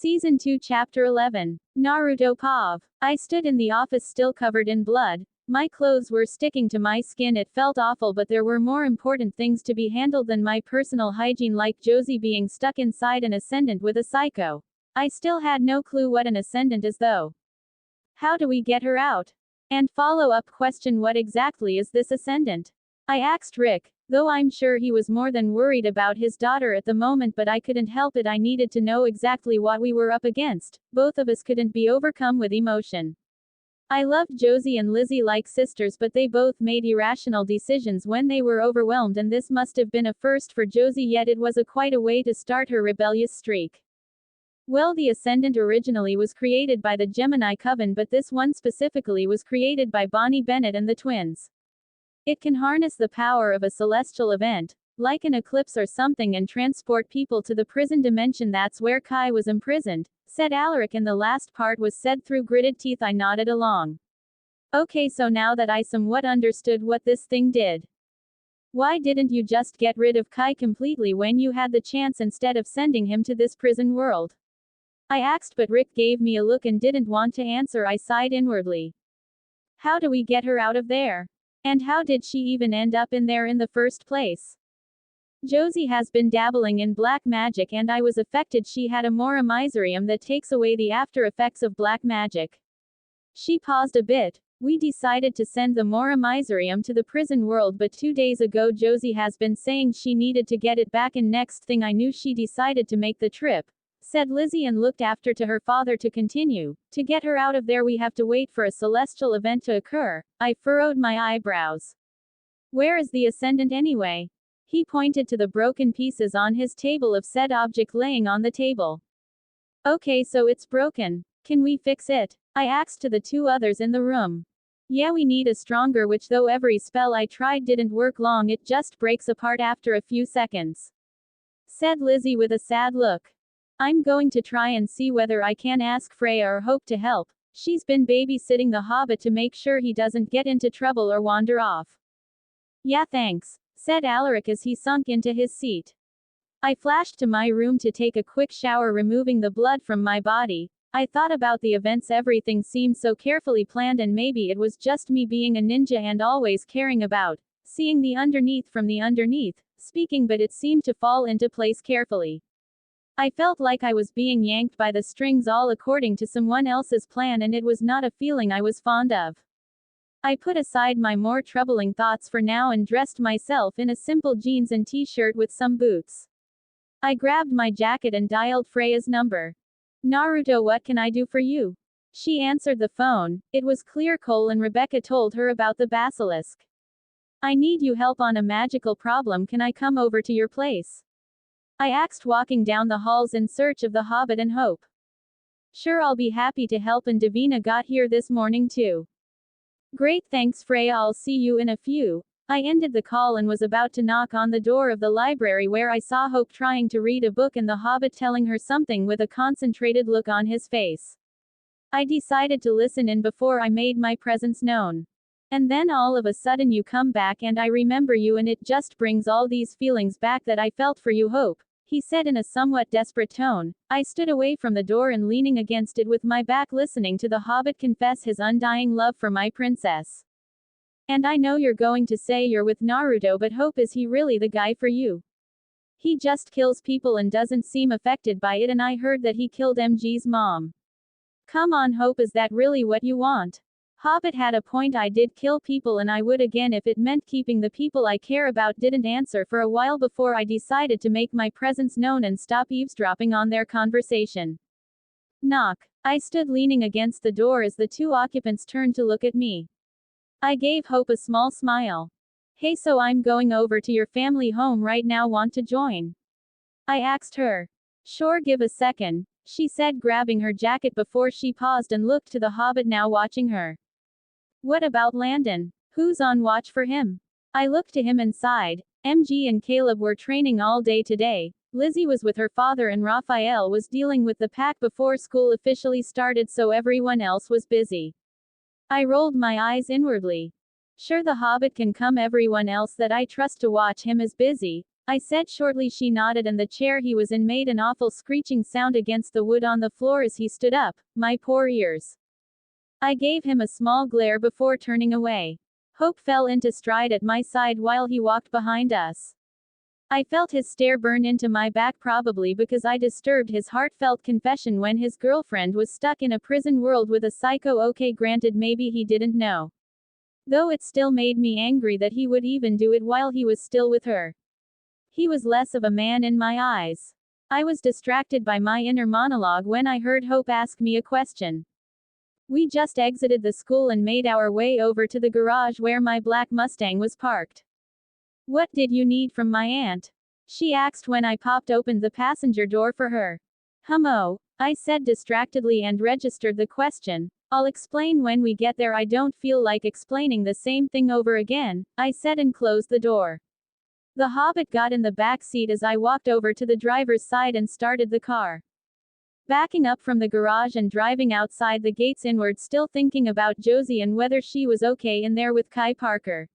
Season 2 Chapter 11. Naruto POV. I stood in the office still covered in blood. My clothes were sticking to my skin. It felt awful, but there were more important things to be handled than my personal hygiene, like Josie being stuck inside an ascendant with a psycho. I still had no clue what an ascendant is though. How do we get her out? And follow-up question, what exactly is this ascendant? I asked Rick, though I'm sure he was more than worried about his daughter at the moment, but I couldn't help it. I needed to know exactly what we were up against. Both of us couldn't be overcome with emotion. I loved Josie and Lizzie like sisters, but they both made irrational decisions when they were overwhelmed, and this must have been a first for Josie, yet it was quite a way to start her rebellious streak. Well, the Ascendant originally was created by the Gemini Coven, but this one specifically was created by Bonnie Bennett and the twins. It can harness the power of a celestial event, like an eclipse or something, and transport people to the prison dimension. That's where Kai was imprisoned, said Alaric, and the last part was said through gritted teeth. I nodded along. Okay, so now that I somewhat understood what this thing did, why didn't you just get rid of Kai completely when you had the chance instead of sending him to this prison world? I asked, but Rick gave me a look and didn't want to answer. I sighed inwardly. How do we get her out of there? And how did she even end up in there in the first place? Josie has been dabbling in black magic and I was affected. She had a Mora Miserium that takes away the after effects of black magic. She paused a bit. We decided to send the Mora Miserium to the prison world, but 2 days ago Josie has been saying she needed to get it back, and next thing I knew she decided to make the trip, said Lizzie, and looked after to her father to continue. To get her out of there we have to wait for a celestial event to occur. I furrowed my eyebrows. Where is the Ascendant anyway? He pointed to the broken pieces on his table of said object laying on the table. Okay, so it's broken. Can we fix it? I asked to the two others in the room. Yeah, we need a stronger witch, though every spell I tried didn't work long. It just breaks apart after a few seconds, said Lizzie with a sad look. I'm going to try and see whether I can ask Freya or Hope to help. She's been babysitting the Hobbit to make sure he doesn't get into trouble or wander off. Yeah, thanks, said Alaric as he sunk into his seat. I flashed to my room to take a quick shower, removing the blood from my body. I thought about the events. Everything seemed so carefully planned, and maybe it was just me being a ninja and always caring about seeing the underneath from the underneath, speaking, but it seemed to fall into place carefully. I felt like I was being yanked by the strings, all according to someone else's plan, and it was not a feeling I was fond of. I put aside my more troubling thoughts for now and dressed myself in a simple jeans and t-shirt with some boots. I grabbed my jacket and dialed Freya's number. Naruto, what can I do for you? She answered the phone. It was Clear Cole, and Rebecca told her about the basilisk. I need you help on a magical problem. Can I come over to your place? I asked, walking down the halls in search of the Hobbit and Hope. Sure, I'll be happy to help, and Davina got here this morning too. Great, thanks Freya, I'll see you in a few. I ended the call and was about to knock on the door of the library where I saw Hope trying to read a book and the Hobbit telling her something with a concentrated look on his face. I decided to listen in before I made my presence known. And then all of a sudden you come back and I remember you, and it just brings all these feelings back that I felt for you, Hope, he said in a somewhat desperate tone. I stood away from the door and leaning against it with my back, listening to the Hobbit confess his undying love for my princess. And I know you're going to say you're with Naruto, but Hope, is he really the guy for you? He just kills people and doesn't seem affected by it, and I heard that he killed MG's mom. Come on Hope, is that really what you want? Hobbit had a point. I did kill people, and I would again if it meant keeping the people I care about. Didn't answer for a while before I decided to make my presence known and stop eavesdropping on their conversation. Knock. I stood leaning against the door as the two occupants turned to look at me. I gave Hope a small smile. Hey, so I'm going over to your family home right now. Want to join? I asked her. Sure, give a second, she said, grabbing her jacket before she paused and looked to the Hobbit now watching her. What about Landon? Who's on watch for him? I looked to him and sighed. MG and Caleb were training all day today. Lizzie was with her father and Raphael was dealing with the pack before school officially started, so everyone else was busy. I rolled my eyes inwardly. Sure, the Hobbit can come. Everyone else that I trust to watch him is busy. I said shortly. She nodded, and the chair he was in made an awful screeching sound against the wood on the floor as he stood up. My poor ears. I gave him a small glare before turning away. Hope fell into stride at my side while he walked behind us. I felt his stare burn into my back, probably because I disturbed his heartfelt confession when his girlfriend was stuck in a prison world with a psycho. Okay, granted, maybe he didn't know. Though it still made me angry that he would even do it while he was still with her. He was less of a man in my eyes. I was distracted by my inner monologue when I heard Hope ask me a question. We just exited the school and made our way over to the garage where my black Mustang was parked. What did you need from my aunt? She asked when I popped open the passenger door for her. Oh, I said distractedly and registered the question. I'll explain when we get there. I don't feel like explaining the same thing over again, I said and closed the door. The Hobbit got in the back seat as I walked over to the driver's side and started the car. Backing up from the garage and driving outside the gates inward, still thinking about Josie and whether she was okay in there with Kai Parker.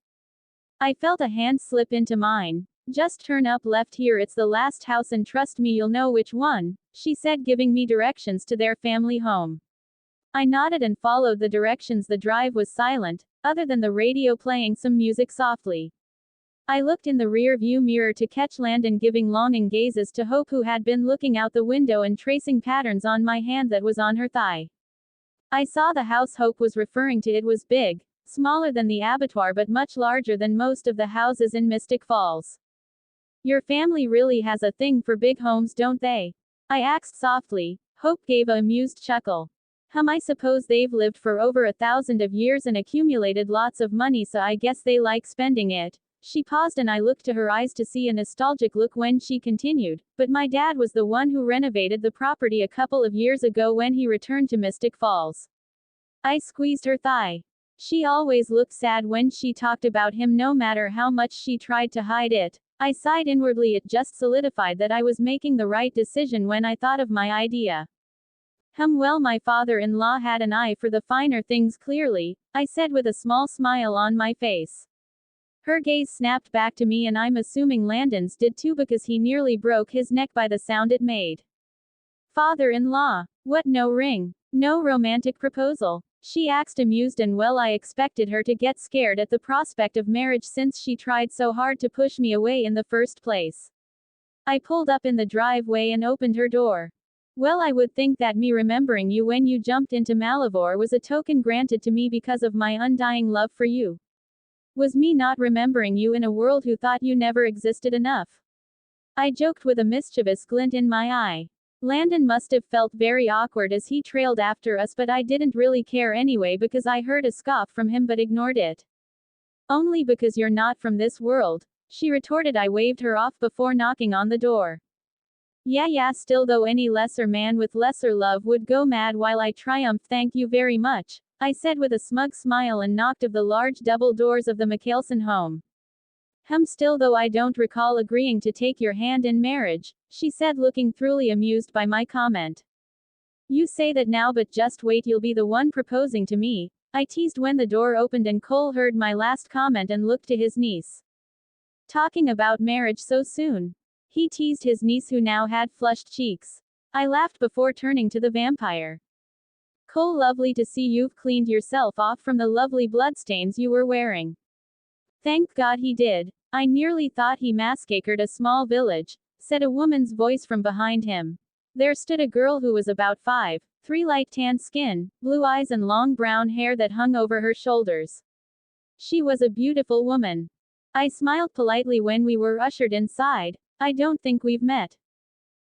I felt a hand slip into mine. Just turn up left here, it's the last house and trust me you'll know which one, she said, giving me directions to their family home. I nodded and followed the directions. The drive was silent, other than the radio playing some music softly. I looked in the rear view mirror to catch Landon giving longing gazes to Hope, who had been looking out the window and tracing patterns on my hand that was on her thigh. I saw the house Hope was referring to. It was big, smaller than the abattoir but much larger than most of the houses in Mystic Falls. Your family really has a thing for big homes, don't they? I asked softly. Hope gave an amused chuckle. I suppose they've lived for over 1,000 of years and accumulated lots of money, so I guess they like spending it. She paused and I looked to her eyes to see a nostalgic look when she continued, but my dad was the one who renovated the property a couple of years ago when he returned to Mystic Falls. I squeezed her thigh. She always looked sad when she talked about him, no matter how much she tried to hide it. I sighed inwardly. It just solidified that I was making the right decision when I thought of my idea. Well, my father-in-law had an eye for the finer things, clearly, I said with a small smile on my face. Her gaze snapped back to me, and I'm assuming Landon's did too because he nearly broke his neck by the sound it made. Father-in-law? What, no ring? No romantic proposal? She asked, amused, and well, I expected her to get scared at the prospect of marriage since she tried so hard to push me away in the first place. I pulled up in the driveway and opened her door. Well, I would think that me remembering you when you jumped into Malivore was a token granted to me because of my undying love for you. Was me not remembering you in a world who thought you never existed enough? I joked with a mischievous glint in my eye. Landon must have felt very awkward as he trailed after us, but I didn't really care anyway because I heard a scoff from him but ignored it. Only because you're not from this world, she retorted. I waved her off before knocking on the door. Yeah, still though, any lesser man with lesser love would go mad while I triumph. Thank you very much, I said with a smug smile and knocked of the large double doors of the Michelson home. Still though, I don't recall agreeing to take your hand in marriage, she said, looking thoroughly amused by my comment. You say that now, but just wait, you'll be the one proposing to me, I teased when the door opened and Cole heard my last comment and looked to his niece. Talking about marriage so soon? He teased his niece, who now had flushed cheeks. I laughed before turning to the vampire. Cole, lovely to see you've cleaned yourself off from the lovely bloodstains you were wearing. Thank God he did. I nearly thought he massacred a small village, said a woman's voice from behind him. There stood a girl who was about 5'3", light tan skin, blue eyes and long brown hair that hung over her shoulders. She was a beautiful woman. I smiled politely when we were ushered inside. I don't think we've met.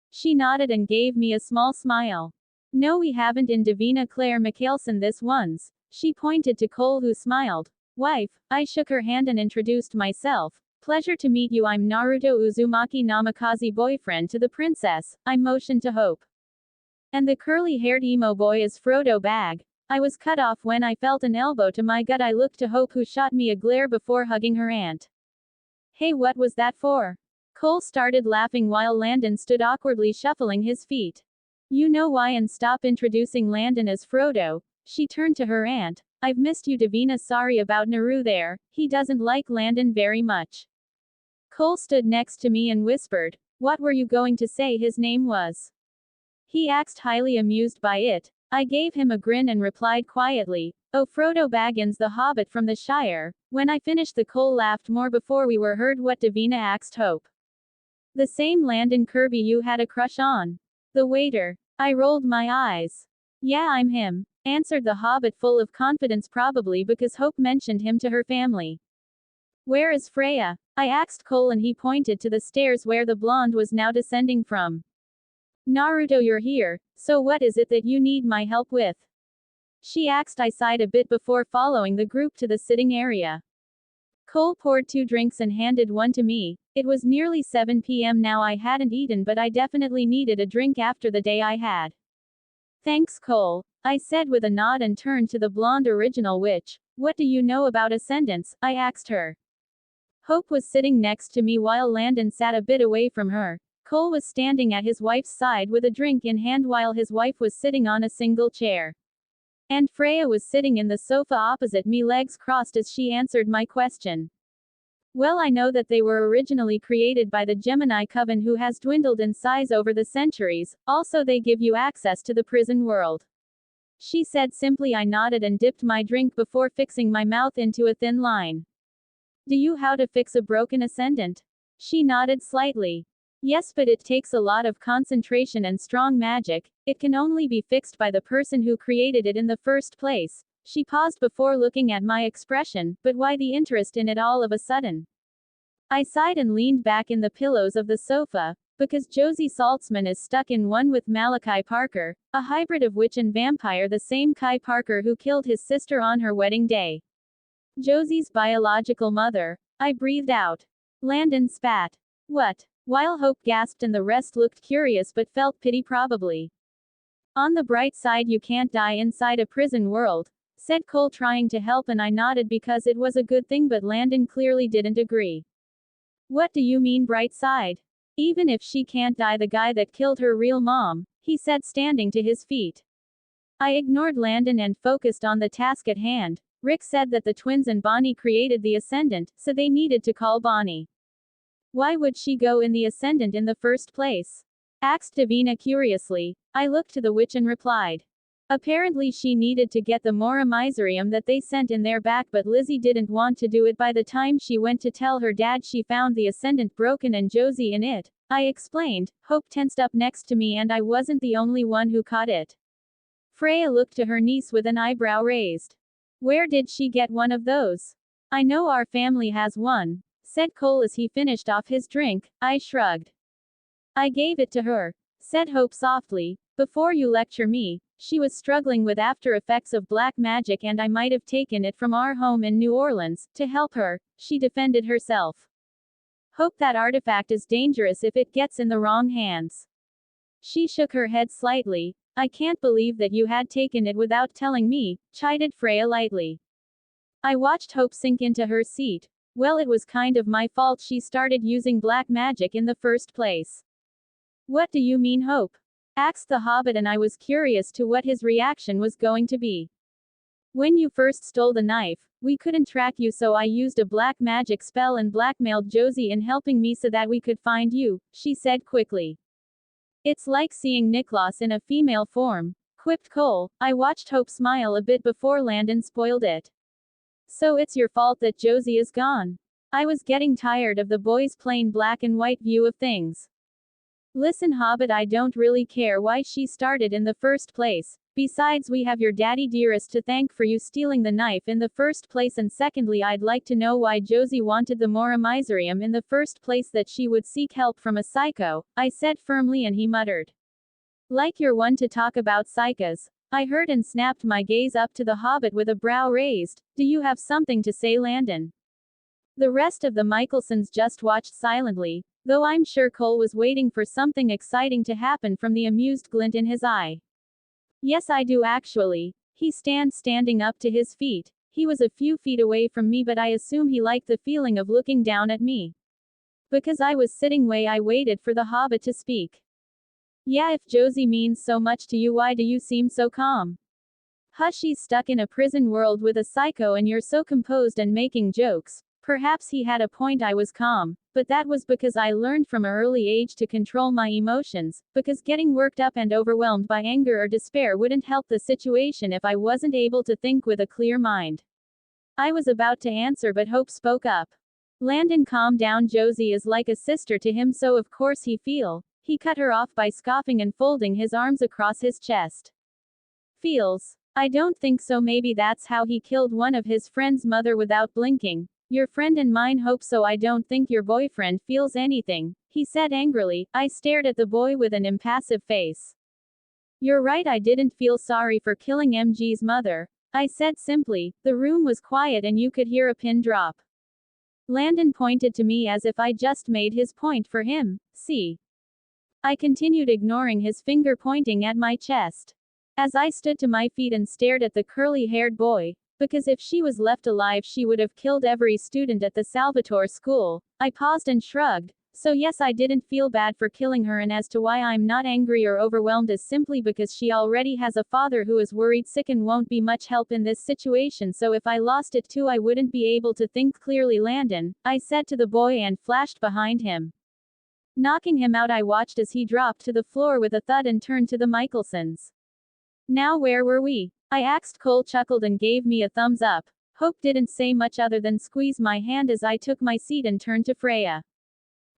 She nodded and gave me a small smile. No, we haven't. In Davina Claire Michelson this once. She pointed to Cole, who smiled. Wife. I shook her hand and introduced myself. Pleasure to meet you. I'm Naruto Uzumaki, Namikaze boyfriend to the princess. I motioned to Hope. And the curly-haired emo boy is Frodo Bag. I was cut off when I felt an elbow to my gut. I looked to Hope, who shot me a glare before hugging her aunt. Hey, what was that for? Cole started laughing while Landon stood awkwardly shuffling his feet. You know why, and stop introducing Landon as Frodo. She turned to her aunt. I've missed you, Davina. Sorry about Naru there. He doesn't like Landon very much. Cole stood next to me and whispered, "What were you going to say his name was?" He asked, highly amused by it. I gave him a grin and replied quietly, "Oh, Frodo Baggins, the Hobbit from the Shire." When I finished, the Cole laughed more before we were heard what Davina asked Hope. "The same Landon Kirby you had a crush on?" The waiter. I rolled my eyes. "Yeah, I'm him," answered the Hobbit full of confidence, probably because Hope mentioned him to her family. "Where is Freya?" I asked Cole, and he pointed to the stairs where the blonde was now descending from. "Naruto, you're here, so what is it that you need my help with?" she asked. I sighed a bit before following the group to the sitting area. Cole poured 2 drinks and handed one to me. It was nearly 7 p.m. now. I hadn't eaten, but I definitely needed a drink after the day I had. "Thanks, Cole," I said with a nod and turned to the blonde original witch. "What do you know about ascendants?" I asked her. Hope was sitting next to me while Landon sat a bit away from her. Cole was standing at his wife's side with a drink in hand while his wife was sitting on a single chair. And Freya was sitting in the sofa opposite me, legs crossed, as she answered my question. "Well, I know that they were originally created by the Gemini Coven, who has dwindled in size over the centuries. Also, they give you access to the prison world," she said simply. I nodded and dipped my drink before fixing my mouth into a thin line. "Do you how to fix a broken ascendant?" She nodded slightly. "Yes, but it takes a lot of concentration and strong magic. It can only be fixed by the person who created it in the first place." She paused before looking at my expression. "But why the interest in it all of a sudden?" I sighed and leaned back in the pillows of the sofa. "Because Josie Saltzman is stuck in one with Malachi Parker, a hybrid of witch and vampire, the same Kai Parker who killed his sister on her wedding day. Josie's biological mother." I breathed out. Landon spat. "What?" While Hope gasped and the rest looked curious but felt pity, probably. "On the bright side, you can't die inside a prison world," said Cole, trying to help, and I nodded because it was a good thing, but Landon clearly didn't agree. "What do you mean bright side?" "Even if she can't die, the guy that killed her real mom," he said, standing to his feet. I ignored Landon and focused on the task at hand. "Rick said that the twins and Bonnie created the Ascendant, so they needed to call Bonnie." "Why would she go in the Ascendant in the first place?" asked Davina curiously. I looked to the witch and replied. "Apparently she needed to get the Mora Miserium that they sent in their back, but Lizzie didn't want to do it. By the time she went to tell her dad, she found the Ascendant broken and Josie in it," I explained. Hope tensed up next to me, and I wasn't the only one who caught it. Freya looked to her niece with an eyebrow raised. "Where did she get one of those?" "I know our family has one," said Cole as he finished off his drink. I shrugged. "I gave it to her," said Hope softly. "Before you lecture me. She was struggling with after effects of black magic, and I might have taken it from our home in New Orleans, to help her," she defended herself. "Hope, that artifact is dangerous if it gets in the wrong hands." She shook her head slightly. "I can't believe that you had taken it without telling me," chided Freya lightly. I watched Hope sink into her seat. "Well, it was kind of my fault she started using black magic in the first place." "What do you mean, Hope?" asked the Hobbit, and I was curious to what his reaction was going to be. "When you first stole the knife, we couldn't track you, so I used a black magic spell and blackmailed Josie in helping me so that we could find you," she said quickly. "It's like seeing Niklas in a female form," quipped Cole. I watched Hope smile a bit before Landon spoiled it. "So it's your fault that Josie is gone?" I was getting tired of the boys' plain black and white view of things. "Listen, Hobbit, I don't really care why she started in the first place. Besides, we have your daddy dearest to thank for you stealing the knife in the first place, and secondly, I'd like to know why Josie wanted the Mora Miserium in the first place, that she would seek help from a psycho," I said firmly, and he muttered. "Like you're one to talk about psychos." I heard and snapped my gaze up to the Hobbit with a brow raised. "Do you have something to say, Landon?" The rest of the Michelsons just watched silently, though I'm sure Cole was waiting for something exciting to happen from the amused glint in his eye. "Yes, I do actually." He standing up to his feet. He was a few feet away from me, but I assume he liked the feeling of looking down at me. Because I was sitting way, I waited for the Hobbit to speak. "Yeah, if Josie means so much to you, why do you seem so calm?" "Hush, she's stuck in a prison world with a psycho and you're so composed and making jokes. Perhaps he had a point. I was calm, but that was because I learned from an early age to control my emotions, because getting worked up and overwhelmed by anger or despair wouldn't help the situation if I wasn't able to think with a clear mind. I was about to answer, but Hope spoke up. Landon, calm down. Josie is like a sister to him, so of course he feel. He cut her off by scoffing and folding his arms across his chest. Feels. I don't think so. Maybe that's how he killed one of his friend's mother without blinking. Your friend and mine hope so. I don't think your boyfriend feels anything, he said angrily. I stared at the boy with an impassive face. You're right, I didn't feel sorry for killing MG's mother, I said simply. The room was quiet and you could hear a pin drop. Landon pointed to me as if I just made his point for him. See? I continued, ignoring his finger pointing at my chest. As I stood to my feet and stared at the curly-haired boy, because if she was left alive she would have killed every student at the Salvatore school, I paused and shrugged. So yes, I didn't feel bad for killing her, and as to why I'm not angry or overwhelmed is simply because she already has a father who is worried sick and won't be much help in this situation, so if I lost it too I wouldn't be able to think clearly. Landon, I said to the boy and flashed behind him. Knocking him out, I watched as he dropped to the floor with a thud and turned to the Michelsons. Now where were we? I asked. Cole chuckled and gave me a thumbs up. Hope didn't say much other than squeeze my hand as I took my seat and turned to Freya.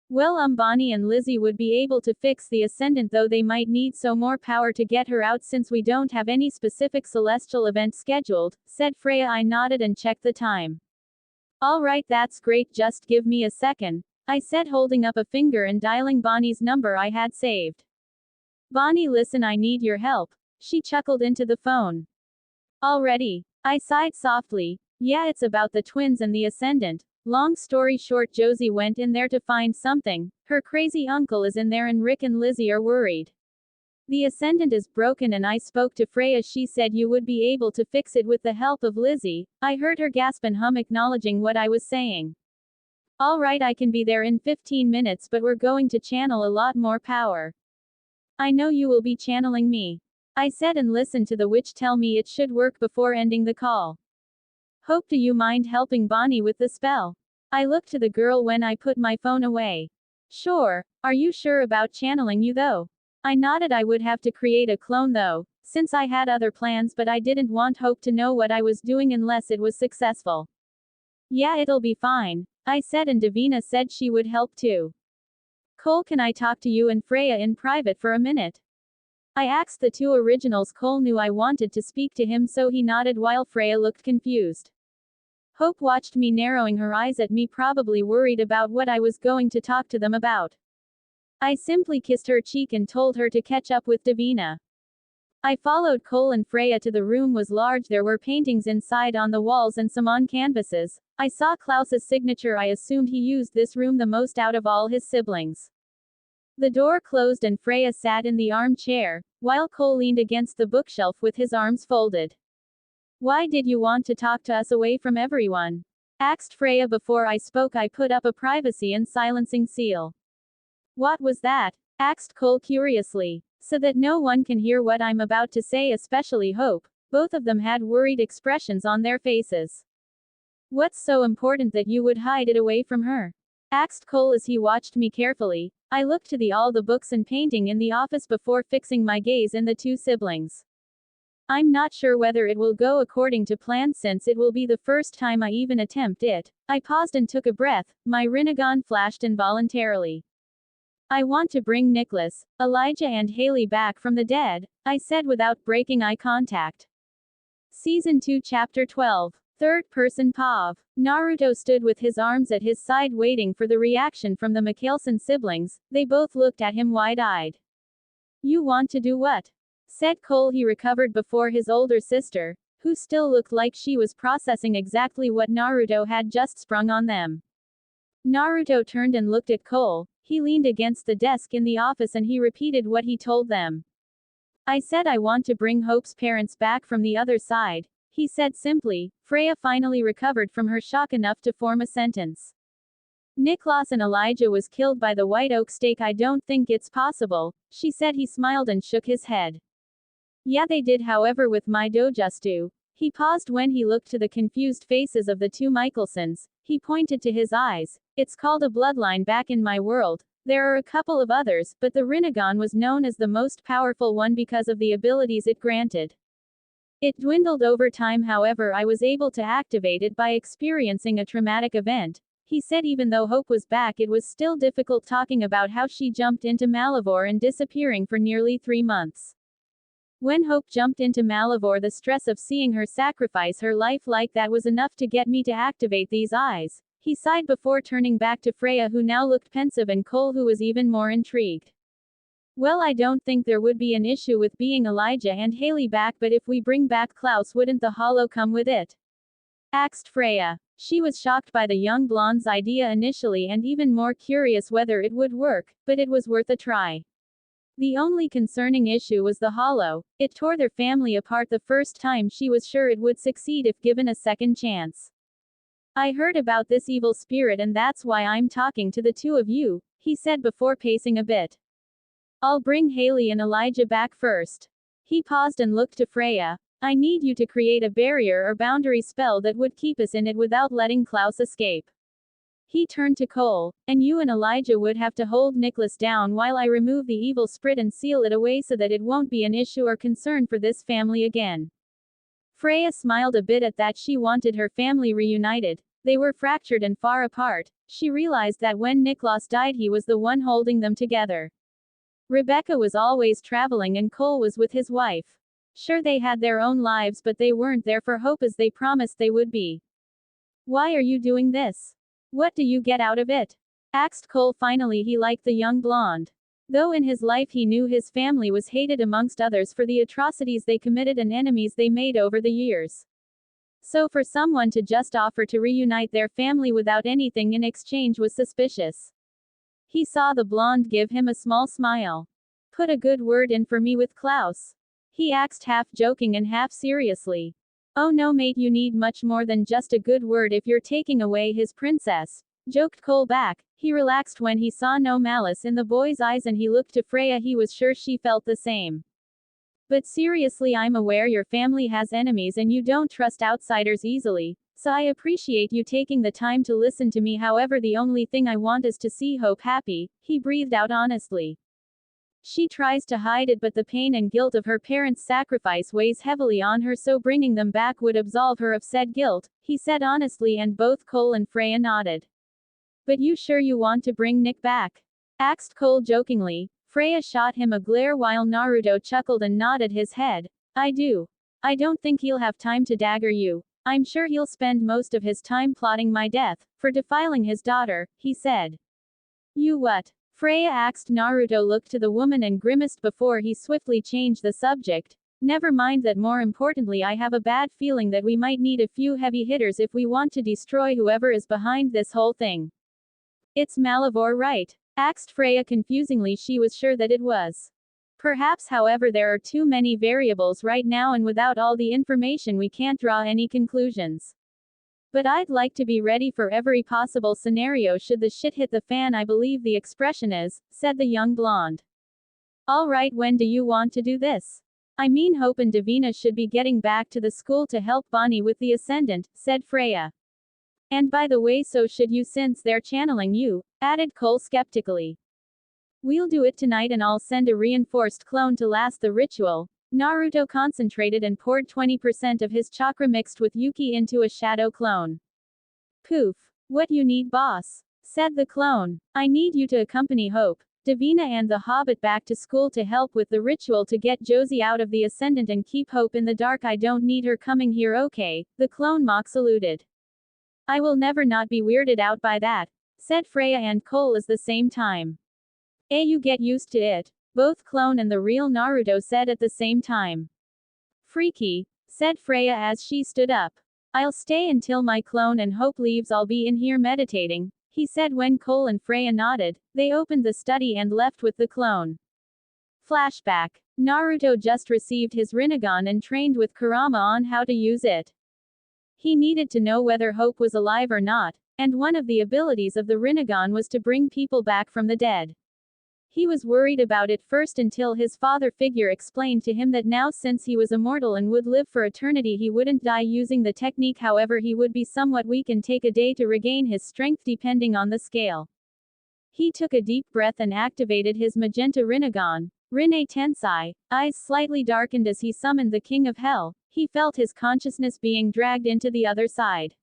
Well, Bonnie and Lizzie would be able to fix the Ascendant, though they might need some more power to get her out since we don't have any specific celestial event scheduled, said Freya. I nodded and checked the time. All right, that's great, just give me a second, I said, holding up a finger and dialing Bonnie's number I had saved. Bonnie, listen, I need your help. She chuckled into the phone. Already? I sighed softly. Yeah, it's about the twins and the Ascendant. Long story short, Josie went in there to find something. Her crazy uncle is in there and Rick and Lizzie are worried. The Ascendant is broken and I spoke to Freya. She said you would be able to fix it with the help of Lizzie. I heard her gasp and hum, acknowledging what I was saying. All right, I can be there in 15 minutes, but we're going to channel a lot more power. I know you will be channeling me, I said, and listened to the witch tell me it should work before ending the call. Hope, do you mind helping Bonnie with the spell? I looked to the girl when I put my phone away. Sure. Are you sure about channeling you though? I nodded. I would have to create a clone though, since I had other plans, but I didn't want Hope to know what I was doing unless it was successful. Yeah, it'll be fine, I said, and Davina said she would help too. Cole, can I talk to you and Freya in private for a minute? I asked the two originals. Cole knew I wanted to speak to him, so he nodded while Freya looked confused. Hope watched me, narrowing her eyes at me, probably worried about what I was going to talk to them about. I simply kissed her cheek and told her to catch up with Davina. I followed Cole and Freya to the room. Was large. There were paintings inside on the walls and some on canvases. I saw Klaus's signature. I assumed he used this room the most out of all his siblings. The door closed and Freya sat in the armchair, while Cole leaned against the bookshelf with his arms folded. Why did you want to talk to us away from everyone? Asked Freya. Before I spoke, I put up a privacy and silencing seal. What was that? Asked Cole curiously. So that no one can hear what I'm about to say, especially Hope. Both of them had worried expressions on their faces. What's so important that you would hide it away from her? Asked Cole as he watched me carefully. I looked to all the books and painting in the office before fixing my gaze in the two siblings. I'm not sure whether it will go according to plan, since it will be the first time I even attempt it. I paused and took a breath. My Rinnegan flashed involuntarily. I want to bring Nicholas, Elijah and Haley back from the dead, I said without breaking eye contact. Season 2, Chapter 12. Third person POV. Naruto stood with his arms at his side waiting for the reaction from the Michelson siblings. They both looked at him wide-eyed. You want to do what? Said Cole. He recovered before his older sister, who still looked like she was processing exactly what Naruto had just sprung on them. Naruto turned and looked at Cole. He leaned against the desk in the office and he repeated what he told them. I said I want to bring Hope's parents back from the other side, he said simply. Freya finally recovered from her shock enough to form a sentence. Niklas and Elijah was killed by the White Oak stake. I don't think it's possible, she said. He smiled and shook his head. Yeah, they did, however, with my Dojustu. He paused when he looked to the confused faces of the two Michelsons. He pointed to his eyes. It's called a bloodline back in my world. There are a couple of others, but the Rinnegan was known as the most powerful one because of the abilities it granted. It dwindled over time, however, I was able to activate it by experiencing a traumatic event. He said even though Hope was back, it was still difficult talking about how she jumped into Malivore and disappearing for nearly 3 months. When Hope jumped into Malivore, the stress of seeing her sacrifice her life like that was enough to get me to activate these eyes. He sighed before turning back to Freya, who now looked pensive, and Cole, who was even more intrigued. Well, I don't think there would be an issue with being Elijah and Haley back, but if we bring back Klaus, wouldn't the hollow come with it? Asked Freya. She was shocked by the young blonde's idea initially and even more curious whether it would work, but it was worth a try. The only concerning issue was the hollow. It tore their family apart the first time. She was sure it would succeed if given a second chance. I heard about this evil spirit and that's why I'm talking to the two of you, he said before pacing a bit. I'll bring Haley and Elijah back first. He paused and looked to Freya. I need you to create a barrier or boundary spell that would keep us in it without letting Klaus escape. He turned to Cole. And you and Elijah would have to hold Nicholas down while I remove the evil spirit and seal it away so that it won't be an issue or concern for this family again. Freya smiled a bit at that. She wanted her family reunited. They were fractured and far apart. She realized that when Nicholas died, he was the one holding them together. Rebecca was always traveling and Cole was with his wife. Sure, they had their own lives, but they weren't there for Hope as they promised they would be. Why are you doing this? What do you get out of it? Asked Cole. Finally, he liked the young blonde. Though in his life he knew his family was hated amongst others for the atrocities they committed and enemies they made over the years. So for someone to just offer to reunite their family without anything in exchange was suspicious. He saw the blonde give him a small smile. Put a good word in for me with Klaus? He asked, half joking and half seriously. Oh no mate, you need much more than just a good word if you're taking away his princess, joked Cole back. He relaxed when he saw no malice in the boy's eyes and he looked to Freya. He was sure she felt the same. But seriously, I'm aware your family has enemies and you don't trust outsiders easily, so I appreciate you taking the time to listen to me. However, the only thing I want is to see Hope happy, he breathed out honestly. She tries to hide it, but the pain and guilt of her parents' sacrifice weighs heavily on her, so bringing them back would absolve her of said guilt, he said honestly, and both Cole and Freya nodded. But you sure you want to bring Nick back? Asked Cole jokingly. Freya shot him a glare while Naruto chuckled and nodded his head. I do. I don't think he'll have time to dagger you. I'm sure he'll spend most of his time plotting my death, for defiling his daughter, he said. You what? Freya asked. Naruto looked to the woman and grimaced before he swiftly changed the subject. Never mind that. More importantly, I have a bad feeling that we might need a few heavy hitters if we want to destroy whoever is behind this whole thing. It's Malivore, right? Asked Freya confusingly. She was sure that it was. Perhaps, however, there are too many variables right now, and without all the information we can't draw any conclusions. But I'd like to be ready for every possible scenario should the shit hit the fan, I believe the expression is, said the young blonde. All right, when do you want to do this? I mean, Hope and Davina should be getting back to the school to help Bonnie with the Ascendant, said Freya. And by the way, so should you since they're channeling you, added Cole skeptically. We'll do it tonight and I'll send a reinforced clone to last the ritual. Naruto concentrated and poured 20% of his chakra mixed with Yuki into a shadow clone. Poof. What you need, boss? Said the clone. I need you to accompany Hope, Davina and the Hobbit back to school to help with the ritual to get Josie out of the Ascendant and keep Hope in the dark. I don't need her coming here, okay? The clone mock saluted. I will never not be weirded out by that, said Freya and Cole at the same time. You get used to it. Both clone and the real Naruto said at the same time. Freaky, said Freya as she stood up. I'll stay until my clone and Hope leaves. I'll be in here meditating, he said when Cole and Freya nodded. They opened the study and left with the clone. Flashback. Naruto just received his Rinnegan and trained with Kurama on how to use it. He needed to know whether Hope was alive or not, and one of the abilities of the Rinnegan was to bring people back from the dead. He was worried about it first until his father figure explained to him that now since he was immortal and would live for eternity he wouldn't die using the technique, however he would be somewhat weak and take a day to regain his strength depending on the scale. He took a deep breath and activated his magenta Rinnegan. Rinne Tensai, eyes slightly darkened as he summoned the King of Hell. He felt his consciousness being dragged into the other side.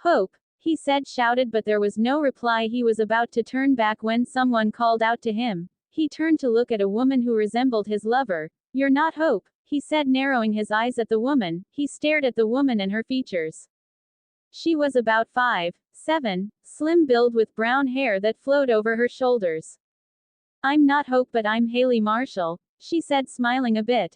Hope, he said, shouted, but there was no reply. He was about to turn back when someone called out to him. He turned to look at a woman who resembled his lover. "You're not Hope," he said, narrowing his eyes at the woman. He stared at the woman and her features. She was about 5'7", slim build with brown hair that flowed over her shoulders. "I'm not Hope, but I'm Haley Marshall," she said, smiling a bit.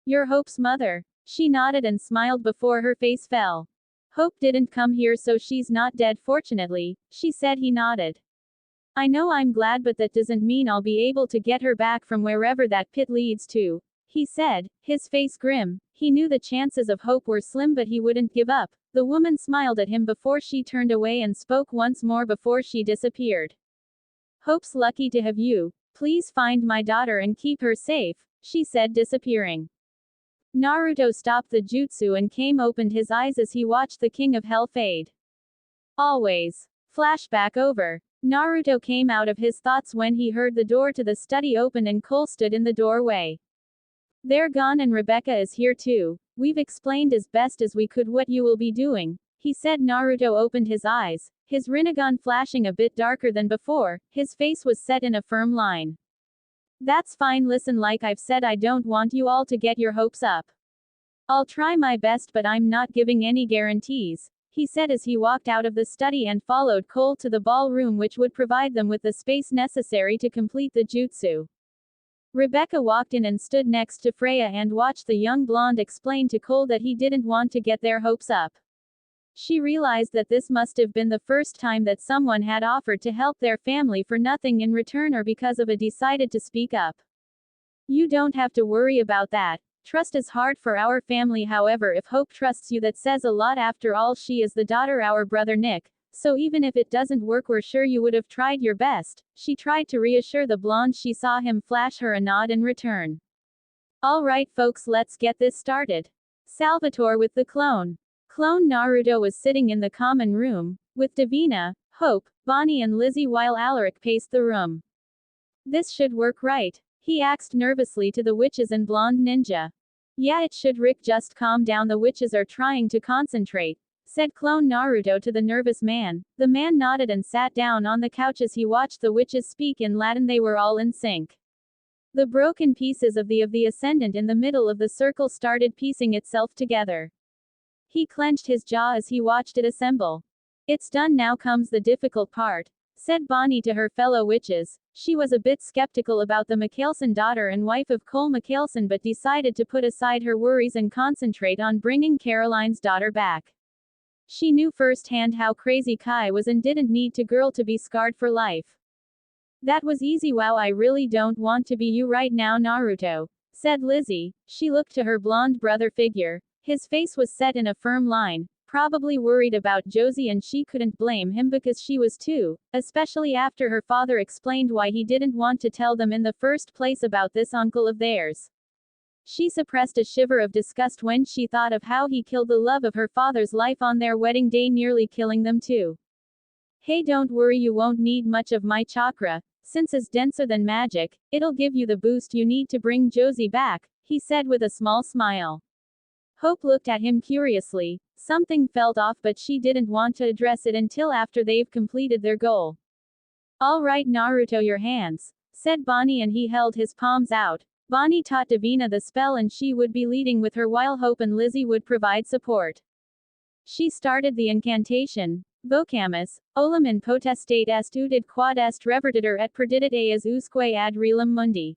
"You're Hope's mother." She nodded and smiled before her face fell. "Hope didn't come here, so she's not dead, fortunately," she said. He nodded. "I know, I'm glad, but that doesn't mean I'll be able to get her back from wherever that pit leads to," he said, his face grim. He knew the chances of Hope were slim, but he wouldn't give up. The woman smiled at him before she turned away and spoke once more before she disappeared. "Hope's lucky to have you. Please find my daughter and keep her safe," she said, disappearing. Naruto stopped the jutsu and opened his eyes as he watched the King of Hell fade. Always. Flashback over. Naruto came out of his thoughts when he heard the door to the study open and Cole stood in the doorway. "They're gone and Rebecca is here too. We've explained as best as we could what you will be doing," he said. Naruto opened his eyes, his Rinnegan flashing a bit darker than before. His face was set in a firm line. "That's fine. Listen, like I've said, I don't want you all to get your hopes up. I'll try my best, but I'm not giving any guarantees," he said as he walked out of the study and followed Cole to the ballroom, which would provide them with the space necessary to complete the jutsu. Rebecca walked in and stood next to Freya and watched the young blonde explain to Cole that he didn't want to get their hopes up. She realized that this must have been the first time that someone had offered to help their family for nothing in return or because of a decided to speak up. "You don't have to worry about that. Trust is hard for our family, however if Hope trusts you that says a lot. After all, she is the daughter our brother Nick, so even if it doesn't work we're sure you would have tried your best," she tried to reassure the blonde. She saw him flash her a nod in return. "All right folks, let's get this started." Salvatore with the clone. Clone Naruto was sitting in the common room, with Davina, Hope, Bonnie and Lizzie while Alaric paced the room. "This should work, right?" he asked nervously to the witches and blonde ninja. "Yeah, it should, Rick, just calm down, the witches are trying to concentrate," said Clone Naruto to the nervous man. The man nodded and sat down on the couch as he watched the witches speak in Latin. They were all in sync. The broken pieces of the ascendant in the middle of the circle started piecing itself together. He clenched his jaw as he watched it assemble. "It's done, now comes the difficult part," said Bonnie to her fellow witches. She was a bit skeptical about the Mikhailson, daughter and wife of Cole Mikhailson, but decided to put aside her worries and concentrate on bringing Caroline's daughter back. She knew firsthand how crazy Kai was and didn't need to girl to be scarred for life. "That was easy. Wow, I really don't want to be you right now, Naruto," said Lizzie. She looked to her blonde brother figure. His face was set in a firm line, probably worried about Josie, and she couldn't blame him because she was too, especially after her father explained why he didn't want to tell them in the first place about this uncle of theirs. She suppressed a shiver of disgust when she thought of how he killed the love of her father's life on their wedding day, nearly killing them too. "Hey, don't worry, you won't need much of my chakra, since it's denser than magic. It'll give you the boost you need to bring Josie back," he said with a small smile. Hope looked at him curiously. Something felt off, but she didn't want to address it until after they've completed their goal. "All right, Naruto, your hands," said Bonnie, and he held his palms out. Bonnie taught Davina the spell and she would be leading with her while Hope and Lizzie would provide support. She started the incantation. Vocamus, olim in potestate est udit quod est revertitor et perdidit eas usque ad relum mundi.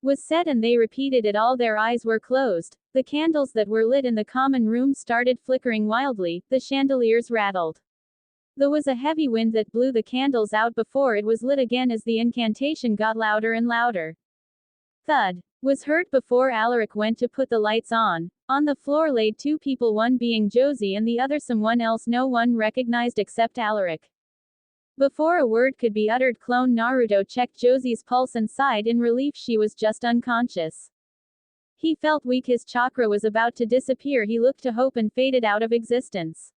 Was said, and they repeated it. All their eyes were closed. The candles that were lit in the common room started flickering wildly, the chandeliers rattled. There was a heavy wind that blew the candles out before it was lit again as the incantation got louder and louder. Thud was heard before Alaric went to put the lights on. On the floor laid two people, one being Josie and the other someone else no one recognized except Alaric. Before a word could be uttered, clone Naruto checked Josie's pulse and sighed in relief she was just unconscious. He felt weak, his chakra was about to disappear. He looked to Hope and faded out of existence.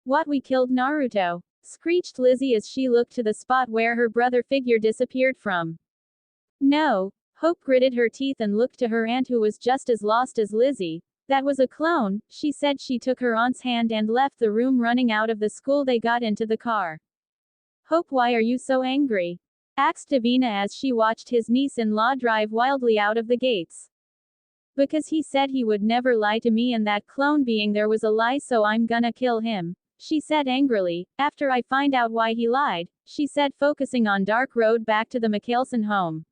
What, we killed Naruto? Screeched Lizzie as she looked to the spot where her brother figure disappeared from. No. Hope gritted her teeth and looked to her aunt, who was just as lost as Lizzie. That was a clone, she said. She took her aunt's hand and left the room. Running out of the school, they got into the car. Hope, why are you so angry? Asked Davina as she watched his niece-in-law drive wildly out of the gates. Because he said he would never lie to me, and that clone being there was a lie, so I'm gonna kill him, she said angrily. After I find out why he lied, she said, focusing on Dark Road back to the Mikhailson home.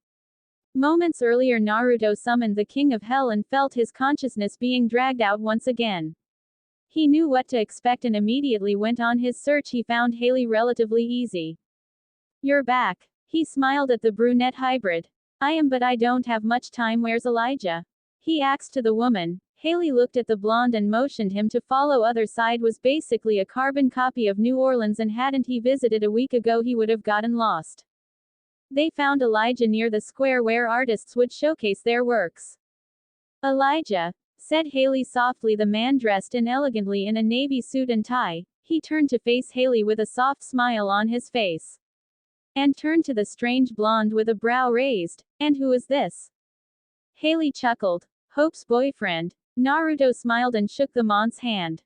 Moments earlier, Naruto summoned the King of Hell and felt his consciousness being dragged out once again. He knew what to expect and immediately went on his search. He found Haley relatively easy. You're back. He smiled at the brunette hybrid. I am, but I don't have much time. Where's Elijah? He asked to the woman. Haley looked at the blonde and motioned him to follow. Other side was basically a carbon copy of New Orleans, and hadn't he visited a week ago, he would have gotten lost. They found Elijah near the square where artists would showcase their works. Elijah, said Haley softly. The man dressed inelegantly in a navy suit and tie. He turned to face Haley with a soft smile on his face. And turned to the strange blonde with a brow raised. And who is this? Haley chuckled. Hope's boyfriend. Naruto smiled and shook the man's hand.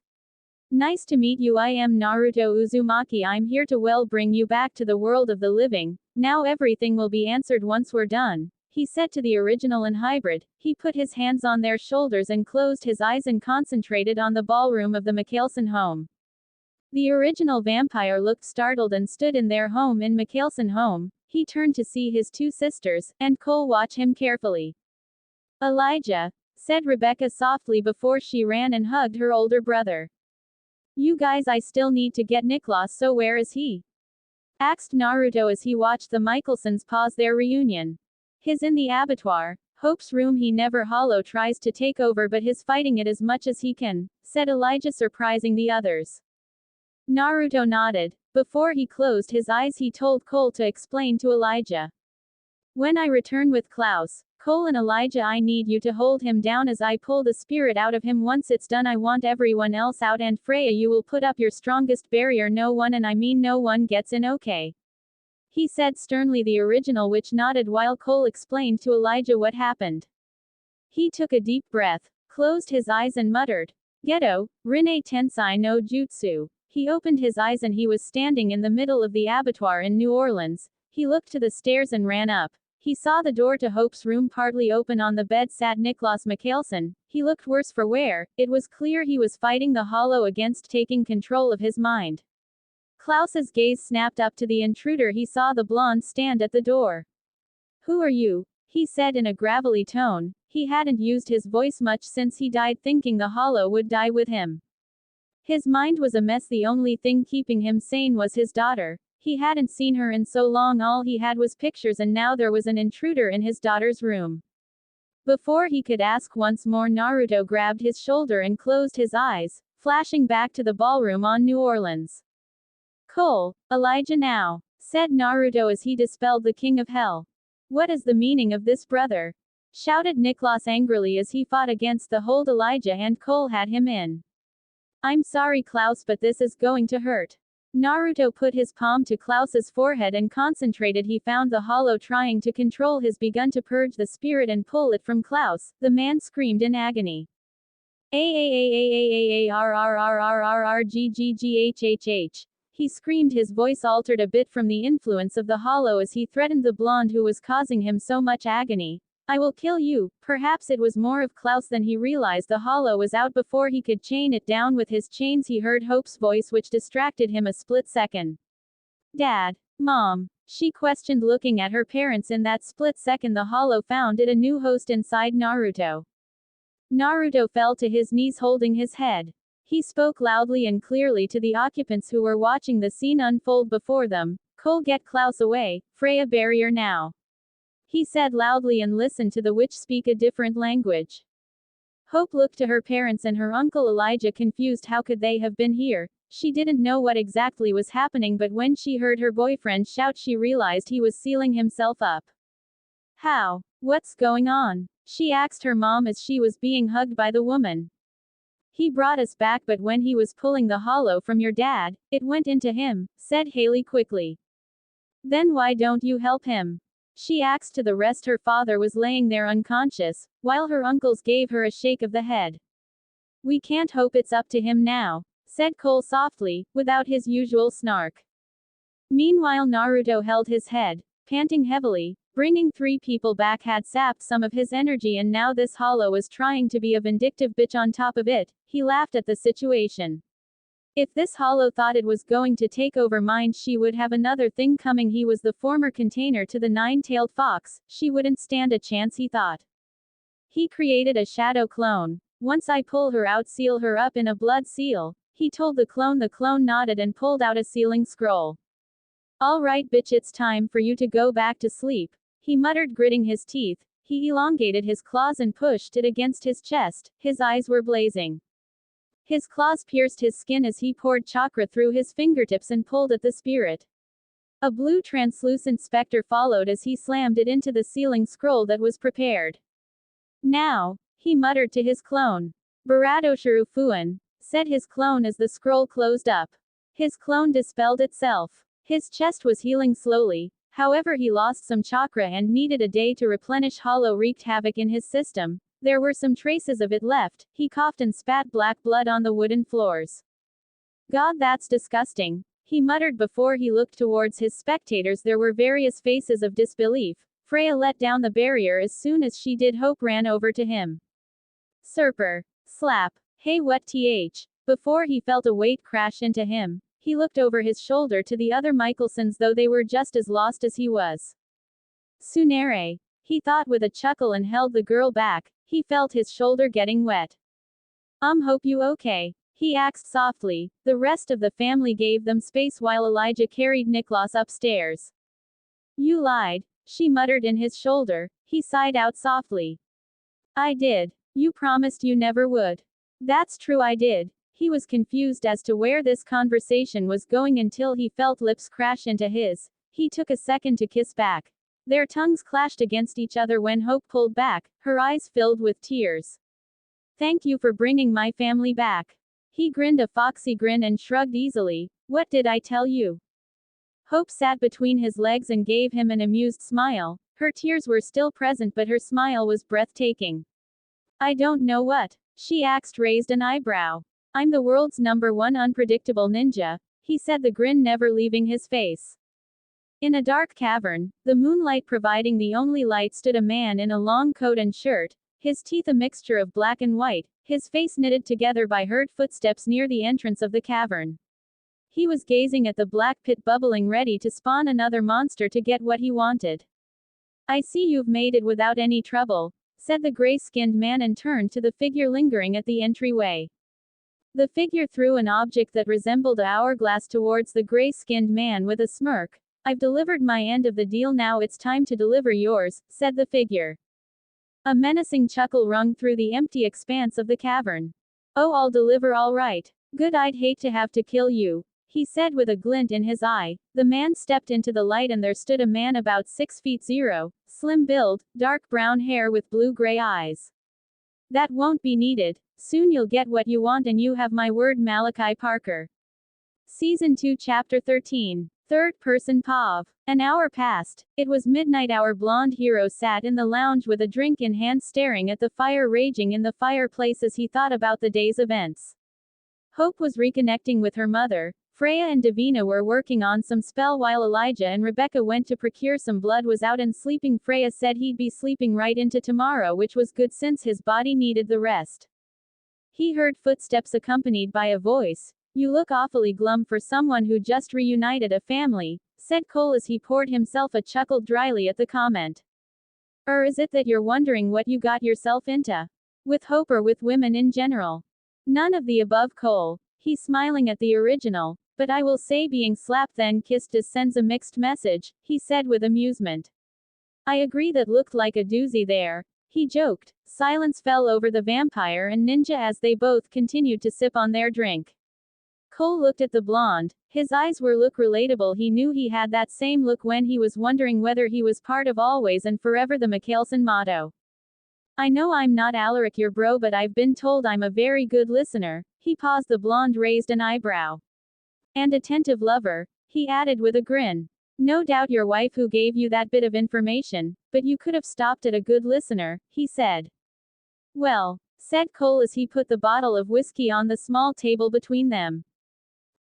Nice to meet you. I am Naruto Uzumaki. I'm here to bring you back to the world of the living. Now everything will be answered once we're done, he said to the original and hybrid. He put his hands on their shoulders and closed his eyes and concentrated on the ballroom of the Mikhailson home. The original vampire looked startled and stood in their home in Mikhailson home. He turned to see his two sisters, and Cole watch him carefully. Elijah, said Rebecca softly before she ran and hugged her older brother. You guys, I still need to get Niklas, so where is he? Asked Naruto as he watched the Michelsons pause their reunion. He's in the abattoir, Hope's room. He never hollow tries to take over, but he's fighting it as much as he can, said Elijah, surprising the others. Naruto nodded. Before he closed his eyes, he told Cole to explain to Elijah. When I return with Klaus, Cole and Elijah, I need you to hold him down as I pull the spirit out of him. Once it's done, I want everyone else out, and Freya, you will put up your strongest barrier. No one, and I mean no one, gets in, okay? He said sternly. The original witch nodded while Cole explained to Elijah what happened. He took a deep breath, closed his eyes and muttered, Geto, Rinne Tensai no Jutsu. He opened his eyes and he was standing in the middle of the abattoir in New Orleans. He looked to the stairs and ran up. He saw the door to Hope's room partly open. On the bed sat Niklas Mikhailson. He looked worse for wear. It was clear he was fighting the hollow against taking control of his mind. Klaus's gaze snapped up to the intruder. He saw the blonde stand at the door. Who are you? He said in a gravelly tone. He hadn't used his voice much since he died, thinking the hollow would die with him. His mind was a mess. The only thing keeping him sane was his daughter. He hadn't seen her in so long. All he had was pictures, and now there was an intruder in his daughter's room. Before he could ask once more, Naruto grabbed his shoulder and closed his eyes, flashing back to the ballroom on New Orleans. Cole, Elijah now, said Naruto as he dispelled the King of Hell. What is the meaning of this, brother? Shouted Niklas angrily as he fought against the hold. Elijah and Cole had him in. I'm sorry, Klaus, but this is going to hurt. Naruto put his palm to Klaus's forehead and concentrated. He found the hollow trying to control his begun to purge the spirit and pull it from Klaus. The man screamed in agony. A-A-A-A-A-A-R-R-R-R-R-G-G-G-H-H-H. He screamed, his voice altered a bit from the influence of the hollow as he threatened the blonde who was causing him so much agony. I will kill you. Perhaps it was more of Klaus than he realized. The hollow was out before he could chain it down with his chains. He heard Hope's voice, which distracted him a split second. Dad, Mom, she questioned, looking at her parents. In that split second, the hollow found it a new host inside Naruto. Naruto fell to his knees, holding his head. He spoke loudly and clearly to the occupants who were watching the scene unfold before them. Cole, get Klaus away. Freya, barrier now. He said loudly and listened to the witch speak a different language. Hope looked to her parents and her uncle Elijah, confused. How could they have been here? She didn't know what exactly was happening, but when she heard her boyfriend shout, she realized he was sealing himself up. How? What's going on? She asked her mom as she was being hugged by the woman. He brought us back, but when he was pulling the hollow from your dad, it went into him, said Haley quickly. Then why don't you help him? She asked to the rest. Her father was laying there unconscious, while her uncles gave her a shake of the head. We can't hope, it's up to him now, said Cole softly, without his usual snark. Meanwhile, Naruto held his head, panting heavily. Bringing 3 people back had sapped some of his energy, and now this hollow was trying to be a vindictive bitch on top of it. He laughed at the situation. If this hollow thought it was going to take over mind, she would have another thing coming. He was the former container to the 9-tailed fox. She wouldn't stand a chance, he thought. He created a shadow clone. Once I pull her out, seal her up in a blood seal, he told the clone. The clone nodded and pulled out a sealing scroll. All right, bitch, it's time for you to go back to sleep, he muttered, gritting his teeth. He elongated his claws and pushed it against his chest. His eyes were blazing. His claws pierced his skin as he poured chakra through his fingertips and pulled at the spirit. A blue translucent specter followed as he slammed it into the sealing scroll that was prepared. Now, he muttered to his clone. Baradoshiru Fuan, said his clone as the scroll closed up. His clone dispelled itself. His chest was healing slowly. However, he lost some chakra and needed a day to replenish. Hollow wreaked havoc in his system. There were some traces of it left. He coughed and spat black blood on the wooden floors. God, that's disgusting, he muttered before he looked towards his spectators. There were various faces of disbelief. Freya let down the barrier as soon as she did. Hope ran over to him. Serper. Slap. Hey, what th? Before he felt a weight crash into him, he looked over his shoulder to the other Michelsons, though they were just as lost as he was. Tsunere, he thought with a chuckle and held the girl back. He felt his shoulder getting wet. Hope you okay? He asked softly. The rest of the family gave them space while Elijah carried Niklas upstairs. You lied, she muttered in his shoulder. He sighed out softly. I did. You promised you never would. That's true, I did. He was confused as to where this conversation was going until he felt lips crash into his. He took a second to kiss back. Their tongues clashed against each other when Hope pulled back, her eyes filled with tears. Thank you for bringing my family back. He grinned a foxy grin and shrugged easily. What did I tell you? Hope sat between his legs and gave him an amused smile. Her tears were still present, but her smile was breathtaking. I don't know what, she asked, raised an eyebrow. I'm the world's #1 unpredictable ninja, he said, the grin never leaving his face. In a dark cavern, the moonlight providing the only light, stood a man in a long coat and shirt, his teeth a mixture of black and white, his face knitted together by heard footsteps near the entrance of the cavern. He was gazing at the black pit bubbling, ready to spawn another monster to get what he wanted. I see you've made it without any trouble, said the gray-skinned man and turned to the figure lingering at the entryway. The figure threw an object that resembled an hourglass towards the gray-skinned man with a smirk. I've delivered my end of the deal, now it's time to deliver yours, said the figure. A menacing chuckle rung through the empty expanse of the cavern. Oh, I'll deliver all right. Good, I'd hate to have to kill you, he said with a glint in his eye. The man stepped into the light and there stood a man about 6'0", slim build, dark brown hair with blue-gray eyes. That won't be needed. Soon you'll get what you want, and you have my word, Malachi Parker. Season 2 Chapter 13. Third Person POV. An hour passed. It was midnight. Our blonde hero sat in the lounge with a drink in hand, staring at the fire raging in the fireplace as he thought about the day's events. Hope was reconnecting with her mother. Freya and Davina were working on some spell while Elijah and Rebecca went to procure some blood was out and sleeping. Freya said he'd be sleeping right into tomorrow, which was good since his body needed the rest. He heard footsteps accompanied by a voice. You look awfully glum for someone who just reunited a family, said Cole as he poured himself a chuckle dryly at the comment. Is it that you're wondering what you got yourself into? With Hope or with women in general? None of the above, Cole. He's smiling at the original. But I will say being slapped then kissed sends a mixed message, he said with amusement. I agree, that looked like a doozy there, he joked. Silence fell over the vampire and ninja as they both continued to sip on their drink. Cole looked at the blonde. His eyes were look relatable. He knew he had that same look when he was wondering whether he was part of always and forever, the Mikkelsen motto. I know I'm not Alaric your bro, but I've been told I'm a very good listener. He paused. The blonde raised an eyebrow. And attentive lover, he added with a grin. No doubt your wife who gave you that bit of information, but you could have stopped at a good listener, he said. Well, said Cole as he put the bottle of whiskey on the small table between them.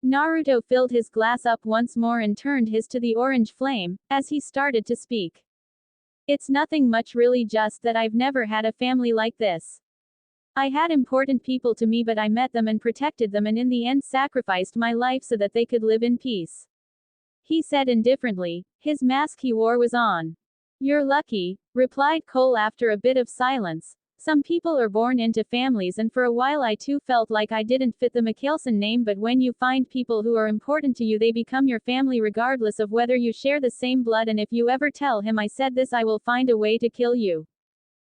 Naruto filled his glass up once more and turned his to the orange flame, as he started to speak. It's nothing much really, just that I've never had a family like this. I had important people to me, but I met them and protected them and in the end sacrificed my life so that they could live in peace. He said indifferently. His mask he wore was on. You're lucky, replied Cole after a bit of silence. Some people are born into families, and for a while I too felt like I didn't fit the Mikkelsen name, but when you find people who are important to you, they become your family regardless of whether you share the same blood, and if you ever tell him I said this, I will find a way to kill you.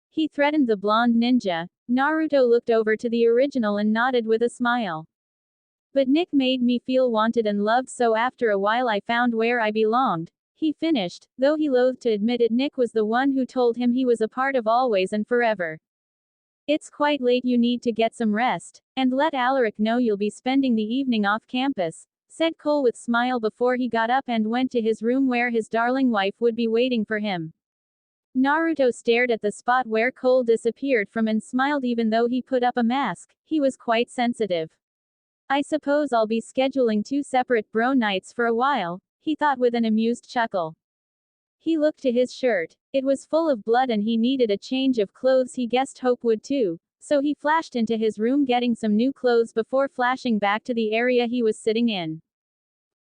He threatened the blonde ninja. Naruto looked over to the original and nodded with a smile. But Nick made me feel wanted and loved, so after a while I found where I belonged. He finished, though he loathed to admit it. Nick was the one who told him he was a part of always and forever. It's quite late, you need to get some rest, and let Alaric know you'll be spending the evening off campus, said Cole with smile before he got up and went to his room where his darling wife would be waiting for him. Naruto stared at the spot where Cole disappeared from and smiled. Even though he put up a mask, he was quite sensitive. I suppose I'll be scheduling 2 separate bro nights for a while, he thought with an amused chuckle. He looked to his shirt. It was full of blood and he needed a change of clothes. He guessed Hope would too, so he flashed into his room getting some new clothes before flashing back to the area he was sitting in.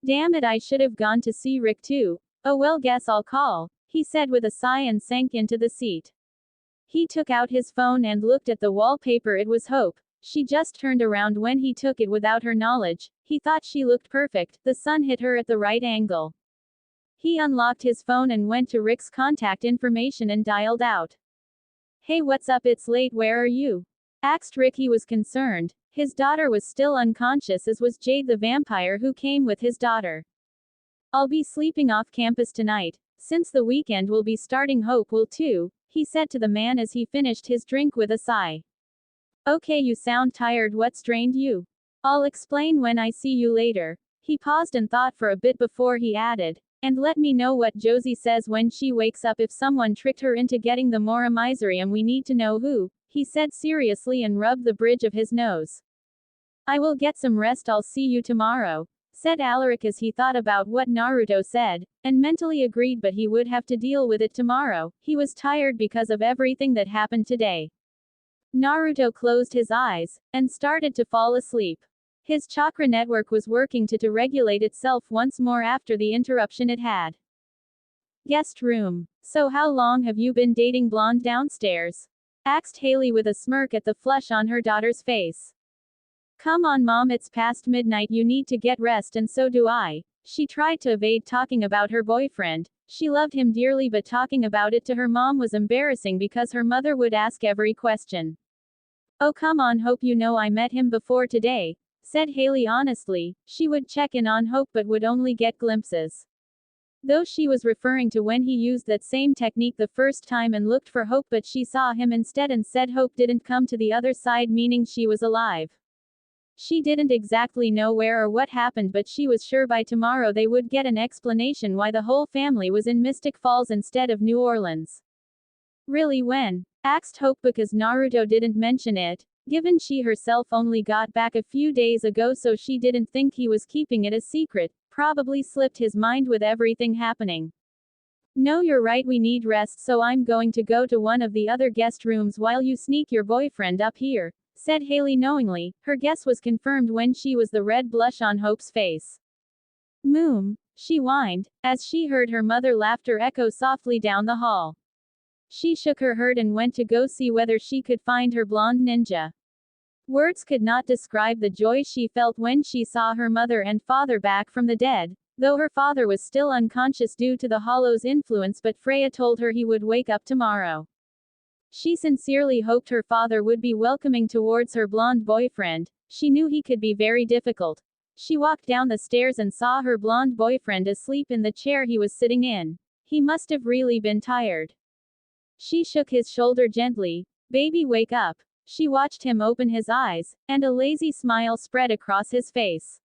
Damn it, I should have gone to see Rick too. Oh well, guess I'll call, he said with a sigh and sank into the seat. He took out his phone and looked at the wallpaper. It was Hope. She just turned around when he took it without her knowledge. He thought she looked perfect. The sun hit her at the right angle. He unlocked his phone and went to Rick's contact information and dialed out. Hey, what's up? It's late. Where are you? Asked Rick. He was concerned. His daughter was still unconscious, as was Jade the vampire who came with his daughter. I'll be sleeping off campus tonight. Since the weekend will be starting, Hope will too, he said to the man as he finished his drink with a sigh. Okay, you sound tired. What strained you? I'll explain when I see you later. He paused and thought for a bit before he added, and let me know what Josie says when she wakes up. If someone tricked her into getting the Mora Miserium, we need to know who, he said seriously and rubbed the bridge of his nose. I will get some rest. I'll see you tomorrow, said Alaric as he thought about what Naruto said, and mentally agreed, but he would have to deal with it tomorrow. He was tired because of everything that happened today. Naruto closed his eyes and started to fall asleep. His chakra network was working to regulate itself once more after the interruption it had. Guest room. So how long have you been dating blonde downstairs? Asked Haley with a smirk at the flush on her daughter's face. Come on mom, it's past midnight, you need to get rest and so do I. She tried to evade talking about her boyfriend. She loved him dearly, but talking about it to her mom was embarrassing because her mother would ask every question. Oh come on Hope, you know I met him before today, said Haley honestly. She would check in on Hope but would only get glimpses. Though she was referring to when he used that same technique the first time and looked for Hope, but she saw him instead and said Hope didn't come to the other side, meaning she was alive. She didn't exactly know where or what happened, but she was sure by tomorrow they would get an explanation why the whole family was in Mystic Falls instead of New Orleans. Really, when? Asked Hope because Naruto didn't mention it. Given she herself only got back a few days ago, so she didn't think he was keeping it a secret, probably slipped his mind with everything happening. No, you're right, we need rest, so I'm going to go to one of the other guest rooms while you sneak your boyfriend up here, said Haley knowingly. Her guess was confirmed when she was the red blush on Hope's face. Moom, she whined, as she heard her mother laughter echo softly down the hall. She shook her head and went to go see whether she could find her blonde ninja. Words could not describe the joy she felt when she saw her mother and father back from the dead, though her father was still unconscious due to the hollow's influence, but Freya told her he would wake up tomorrow. She sincerely hoped her father would be welcoming towards her blonde boyfriend. She knew he could be very difficult, She walked down the stairs and saw her blonde boyfriend asleep in the chair he was sitting in. He must have really been tired. She shook his shoulder gently. Baby, wake up. She watched him open his eyes, and a lazy smile spread across his face.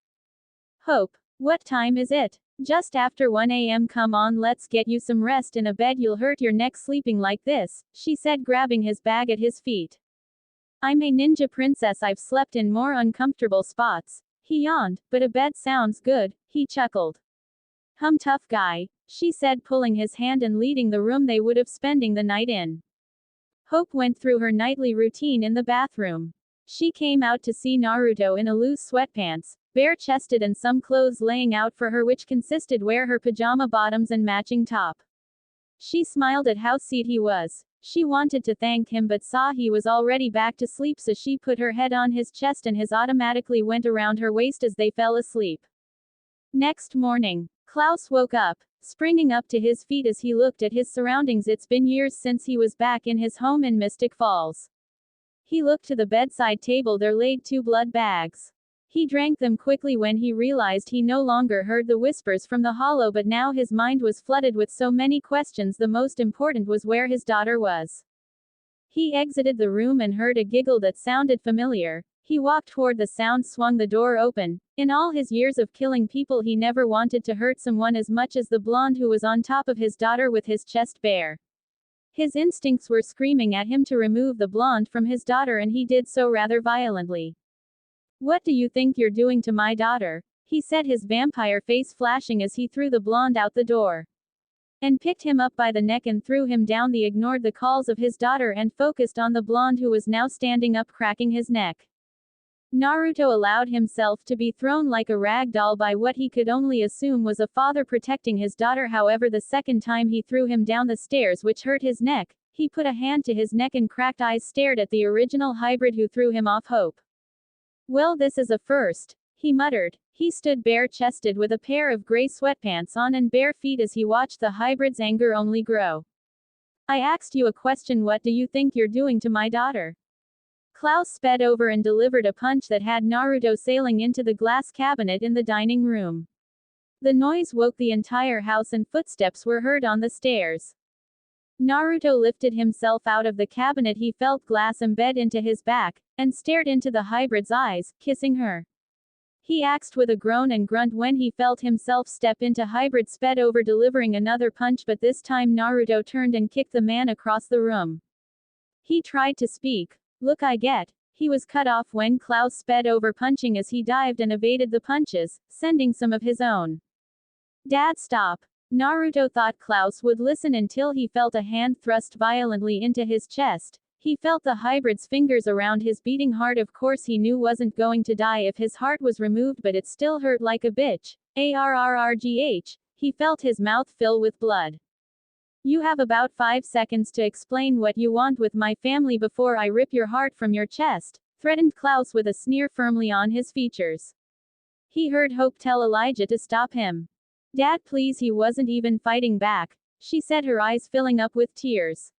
Hope. What time is it? Just after 1 a.m. Come on, let's get you some rest in a bed. You'll hurt your neck sleeping like this, she said, grabbing his bag at his feet. I'm a ninja princess. I've slept in more uncomfortable spots. He yawned, but a bed sounds good, he chuckled. Tough guy, she said, pulling his hand and leading the room they would have spending the night in. Hope went through her nightly routine in the bathroom. She came out to see Naruto in a loose sweatpants, bare-chested, and some clothes laying out for her, which consisted wear her pajama bottoms and matching top. She smiled at how sweet he was. She wanted to thank him but saw he was already back to sleep, so she put her head on his chest and his automatically went around her waist as they fell asleep. Next morning, Klaus woke up, springing up to his feet as he looked at his surroundings. It's been years since he was back in his home in Mystic Falls. He looked to the bedside table. There laid 2 blood bags. He drank them quickly when he realized he no longer heard the whispers from the hollow, but now his mind was flooded with so many questions. The most important was where his daughter was. He exited the room and heard a giggle that sounded familiar. He walked toward the sound, swung the door open. In all his years of killing people, he never wanted to hurt someone as much as the blonde who was on top of his daughter with his chest bare. His instincts were screaming at him to remove the blonde from his daughter, and he did so rather violently. What do you think you're doing to my daughter? He said, his vampire face flashing as he threw the blonde out the door. And picked him up by the neck and threw him down. He ignored the calls of his daughter and focused on the blonde who was now standing up, cracking his neck. Naruto allowed himself to be thrown like a rag doll by what he could only assume was a father protecting his daughter. However, the second time he threw him down the stairs, which hurt his neck, he put a hand to his neck and cracked eyes stared at the original hybrid who threw him off. Hope. Well, this is a first, he muttered. He stood bare-chested with a pair of gray sweatpants on and bare feet as he watched the hybrid's anger only grow. I asked you a question. What do you think you're doing to my daughter? Klaus sped over and delivered a punch that had Naruto sailing into the glass cabinet in the dining room. The noise woke the entire house and footsteps were heard on the stairs. Naruto lifted himself out of the cabinet. He felt glass embed into his back, and stared into the hybrid's eyes, kissing her. He axed with a groan and grunt when he felt himself step into hybrid, sped over delivering another punch, but this time Naruto turned and kicked the man across the room. He tried to speak. Look, I get. He was cut off when Klaus sped over, punching as he dived and evaded the punches, sending some of his own. Dad, stop. Naruto thought Klaus would listen until he felt a hand thrust violently into his chest. He felt the hybrid's fingers around his beating heart. Of course he knew wasn't going to die if his heart was removed, but it still hurt like a bitch. Arrgh. He felt his mouth fill with blood. You have about 5 seconds to explain what you want with my family before I rip your heart from your chest, threatened Klaus with a sneer firmly on his features. He heard Hope tell Elijah to stop him. Dad, please. He wasn't even fighting back, she said, her eyes filling up with tears.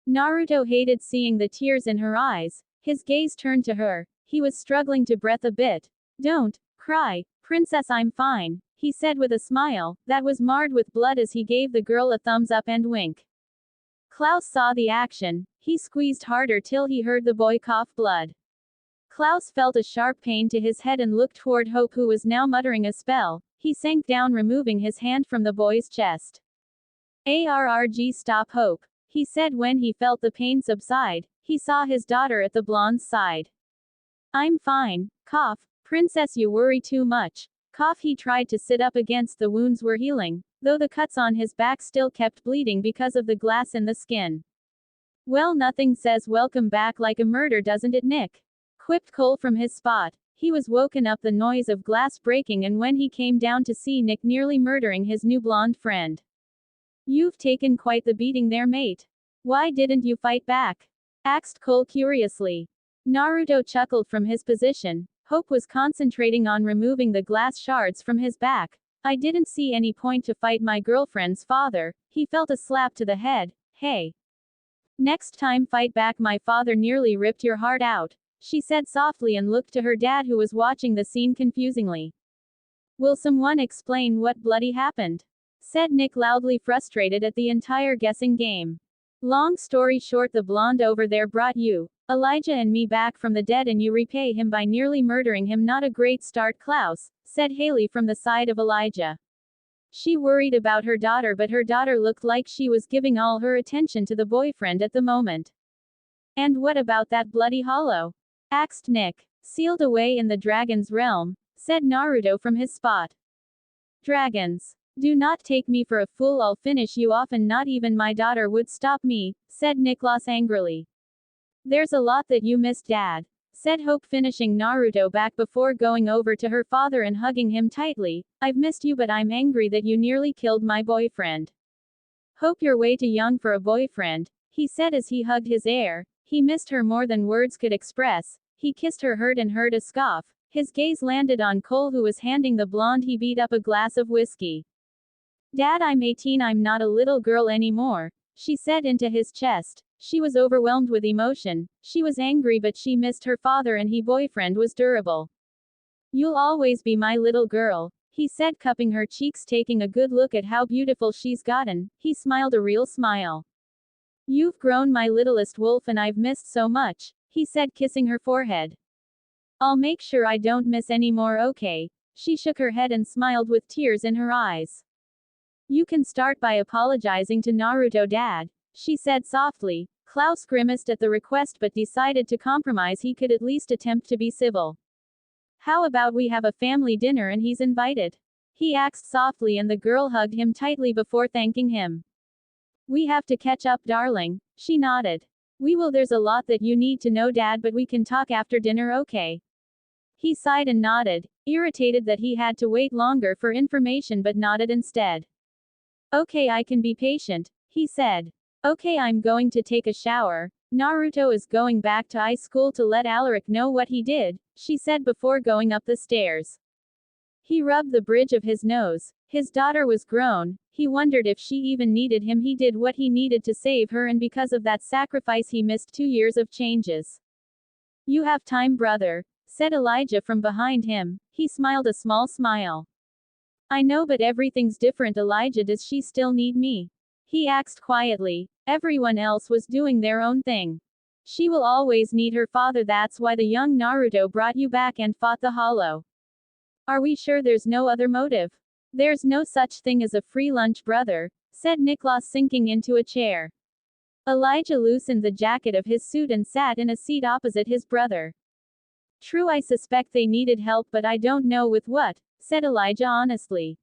Naruto hated seeing the tears in her eyes. His gaze turned to her. He was struggling to breathe a bit. Don't cry, princess, I'm fine, he said with a smile that was marred with blood as he gave the girl a thumbs up and wink. Klaus saw the action. He squeezed harder till he heard the boy cough blood. Klaus felt a sharp pain to his head and looked toward Hope, who was now muttering a spell. He sank down, removing his hand from the boy's chest. Arrgh, stop, Hope, he said when he felt the pain subside. He saw his daughter at the blonde's side. I'm fine. Cough. Princess, you worry too much. Cough. He tried to sit up. Against the wounds were healing, though the cuts on his back still kept bleeding because of the glass in the skin. Well, nothing says welcome back like a murder, doesn't it, Nick? Quipped Cole from his spot. He was woken up the noise of glass breaking and when he came down to see Nick nearly murdering his new blonde friend. You've taken quite the beating there, mate. Why didn't you fight back? Asked Cole curiously. Naruto chuckled from his position. Hope was concentrating on removing the glass shards from his back. I didn't see any point to fight my girlfriend's father. He felt a slap to the head. Hey. Next time fight back. My father nearly ripped your heart out, she said softly and looked to her dad, who was watching the scene confusingly. Will someone explain what bloody happened? Said Nick, loudly frustrated at the entire guessing game. Long story short, the blonde over there brought you, Elijah and me back from the dead, and you repay him by nearly murdering him. Not a great start, Klaus, said Haley from the side of Elijah. She worried about her daughter, but her daughter looked like she was giving all her attention to the boyfriend at the moment. And what about that bloody hollow? Asked Nick. Sealed away in the dragon's realm, said Naruto from his spot. Dragons. Do not take me for a fool, I'll finish you off, and not even my daughter would stop me, said Niklas angrily. There's a lot that you missed, Dad, said Hope, finishing Naruto back before going over to her father and hugging him tightly. I've missed you, but I'm angry that you nearly killed my boyfriend. Hope, you're way too young for a boyfriend, he said as he hugged his heir. He missed her more than words could express. He kissed her, heard and heard a scoff. His gaze landed on Cole, who was handing the blonde he beat up a glass of whiskey. Dad, I'm 18, I'm not a little girl anymore, she said into his chest. She was overwhelmed with emotion. She was angry, but she missed her father, and he boyfriend was durable. You'll always be my little girl, he said, cupping her cheeks, taking a good look at how beautiful she's gotten. He smiled a real smile. You've grown, my littlest wolf, and I've missed so much, he said, kissing her forehead. I'll make sure I don't miss any more, okay? She shook her head and smiled with tears in her eyes. You can start by apologizing to Naruto, Dad, she said softly. Klaus grimaced at the request but decided to compromise. He could at least attempt to be civil. How about we have a family dinner and he's invited? He asked softly, and the girl hugged him tightly before thanking him. We have to catch up, darling, she nodded. We will. There's a lot that you need to know, Dad, but we can talk after dinner, okay? He sighed and nodded, irritated that he had to wait longer for information, but nodded instead. Okay, I can be patient, he said. Okay, I'm going to take a shower. Naruto is going back to high school to let Alaric know what he did, she said before going up the stairs. He rubbed the bridge of his nose. His daughter was grown. He wondered if she even needed him. He did what he needed to save her, and because of that sacrifice he missed 2 years of changes. You have time, brother, said Elijah from behind him. He smiled a small smile. I know, but everything's different, Elijah. Does she still need me? He asked quietly. Everyone else was doing their own thing. She will always need her father. That's why the young Naruto brought you back and fought the hollow. Are we sure there's no other motive? There's no such thing as a free lunch, brother, said Niklas, sinking into a chair. Elijah loosened the jacket of his suit and sat in a seat opposite his brother. True, I suspect they needed help, but I don't know with what, said Elijah honestly.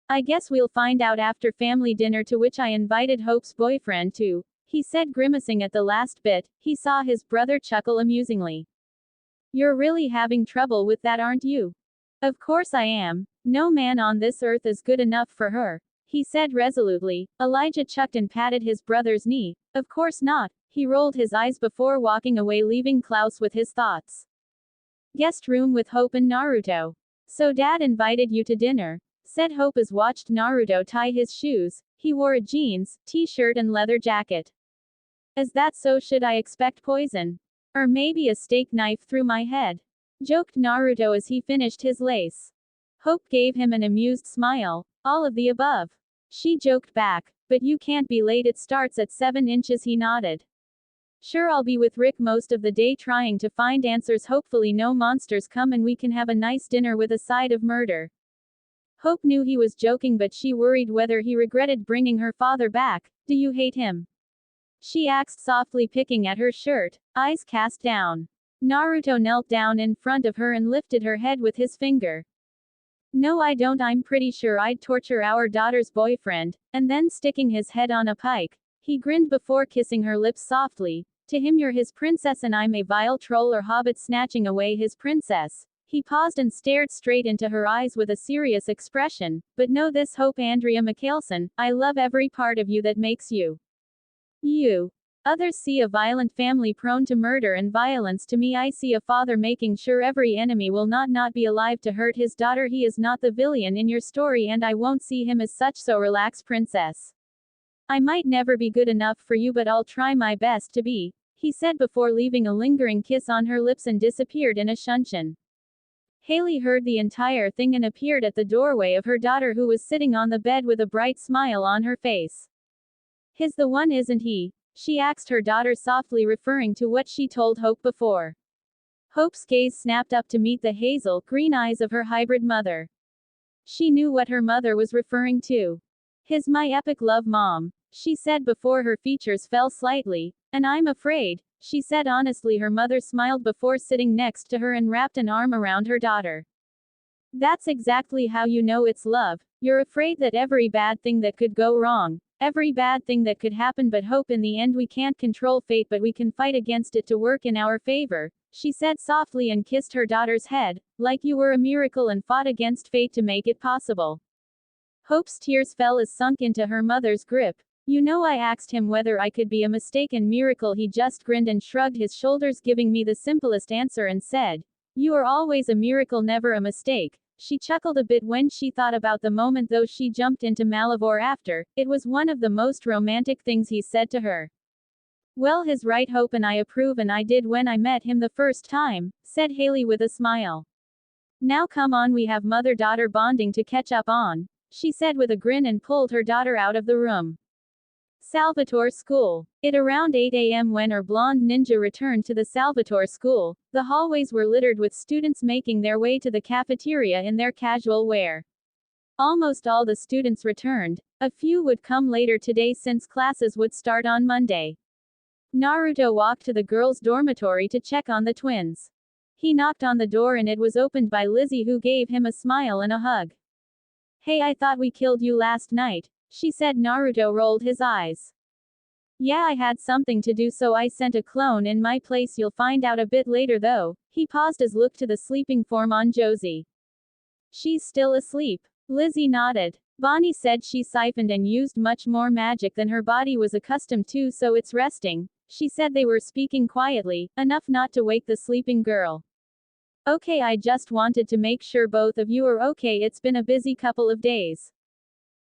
I guess we'll find out after family dinner, to which I invited Hope's boyfriend to, he said, grimacing at the last bit. He saw his brother chuckle amusingly. You're really having trouble with that, aren't you? Of course I am. No man on this earth is good enough for her, he said resolutely. Elijah chucked and patted his brother's knee. Of course not. He rolled his eyes before walking away, leaving Klaus with his thoughts. Guest room with Hope and Naruto. So Dad invited you to dinner, said Hope as watched Naruto tie his shoes. He wore a jeans, t-shirt and leather jacket. Is that so? Should I expect poison? Or maybe a steak knife through my head? Joked Naruto as he finished his lace. Hope gave him an amused smile. All of the above. She joked back. But you can't be late, it starts at 7 inches, he nodded. Sure, I'll be with Rick most of the day trying to find answers. Hopefully no monsters come and we can have a nice dinner with a side of murder. Hope knew he was joking, but she worried whether he regretted bringing her father back. Do you hate him? She asked softly, picking at her shirt, eyes cast down. Naruto knelt down in front of her and lifted her head with his finger. No, I don't. I'm pretty sure I'd torture our daughter's boyfriend, and then sticking his head on a pike. He grinned before kissing her lips softly. To him, you're his princess and I'm a vile troll or hobbit snatching away his princess. He paused and stared straight into her eyes with a serious expression. But know this, Hope Andrea Michelson, I love every part of you that makes you. You. Others see a violent family prone to murder and violence. To me, I see a father making sure every enemy will not be alive to hurt his daughter. He is not the villain in your story, and I won't see him as such, so relax, princess. I might never be good enough for you, but I'll try my best to be, he said before leaving a lingering kiss on her lips and disappeared in a shunshin. Haley heard the entire thing and appeared at the doorway of her daughter, who was sitting on the bed with a bright smile on her face. "He's the one, isn't he?" she asked her daughter softly, referring to what she told Hope before. Hope's gaze snapped up to meet the hazel green eyes of her hybrid mother. She knew what her mother was referring to. "He's my epic love, Mom," she said before her features fell slightly. "And I'm afraid," she said honestly. Her mother smiled before sitting next to her and wrapped an arm around her daughter. "That's exactly how you know it's love. You're afraid that every bad thing that could go wrong, every bad thing that could happen, but Hope, in the end we can't control fate, but we can fight against it to work in our favor," she said softly and kissed her daughter's head, "like you were a miracle and fought against fate to make it possible." Hope's tears fell as sunk into her mother's grip. "You know, I asked him whether I could be a mistaken miracle. He just grinned and shrugged his shoulders, giving me the simplest answer and said, 'You are always a miracle, never a mistake.'" She chuckled a bit when she thought about the moment though she jumped into Malivore after. It was one of the most romantic things he said to her. "Well, he's right, Hope, and I approve, and I did when I met him the first time," said Haley with a smile. "Now come on, we have mother-daughter bonding to catch up on," she said with a grin and pulled her daughter out of the room. Salvatore School. It around 8 a.m. when our blonde ninja returned to the Salvatore School. The hallways were littered with students making their way to the cafeteria in their casual wear. Almost all the students returned. A few would come later today since classes would start on Monday. Naruto walked to the girls' dormitory to check on the twins. He knocked on the door and it was opened by Lizzie, who gave him a smile and a hug. "Hey, I thought we killed you last night," she said. Naruto rolled his eyes. "Yeah, I had something to do, so I sent a clone in my place. You'll find out a bit later though." He paused as looked to the sleeping form on Josie. "She's still asleep." Lizzie nodded. "Bonnie said she siphoned and used much more magic than her body was accustomed to, so it's resting," she said. They were speaking quietly, enough not to wake the sleeping girl. "Okay, I just wanted to make sure both of you are okay. It's been a busy couple of days,"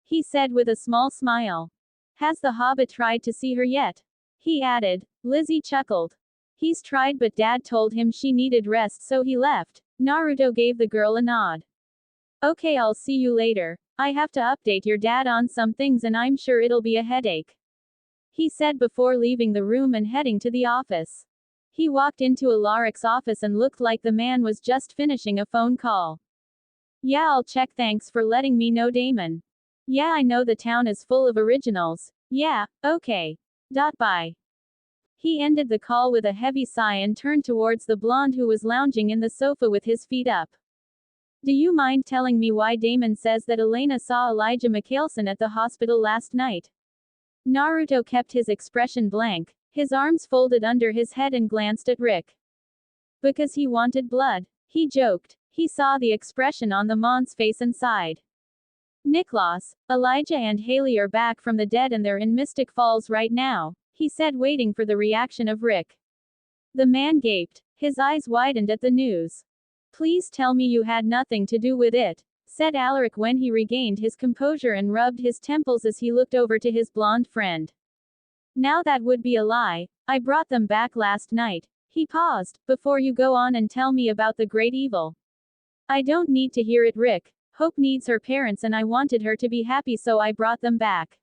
he said with a small smile. "Has the Hobbit tried to see her yet?" he added. Lizzie chuckled. "He's tried, but Dad told him she needed rest, so he left." Naruto gave the girl a nod. "Okay, I'll see you later. I have to update your dad on some things and I'm sure it'll be a headache," he said before leaving the room and heading to the office. He walked into Alaric's office and looked like the man was just finishing a phone call. "Yeah, I'll check. Thanks for letting me know, Damon." "Yeah, I know the town is full of originals." "Yeah, okay. Bye." He ended the call with a heavy sigh and turned towards the blonde who was lounging in the sofa with his feet up. "Do you mind telling me why Damon says that Elena saw Elijah Mikhailson at the hospital last night?" Naruto kept his expression blank, his arms folded under his head, and glanced at Rick. "Because he wanted blood," he joked. He saw the expression on the Mon's face and sighed. "Niklas, Elijah and Haley are back from the dead and they're in Mystic Falls right now," he said, waiting for the reaction of Rick. The man gaped. His eyes widened at the news. "Please tell me you had nothing to do with it," said Alaric when he regained his composure and rubbed his temples as he looked over to his blonde friend. "Now that would be a lie. I brought them back last night." He paused. "Before you go on and tell me about the great evil." "I don't need to hear it, Rick. Hope needs her parents and I wanted her to be happy, so I brought them back,"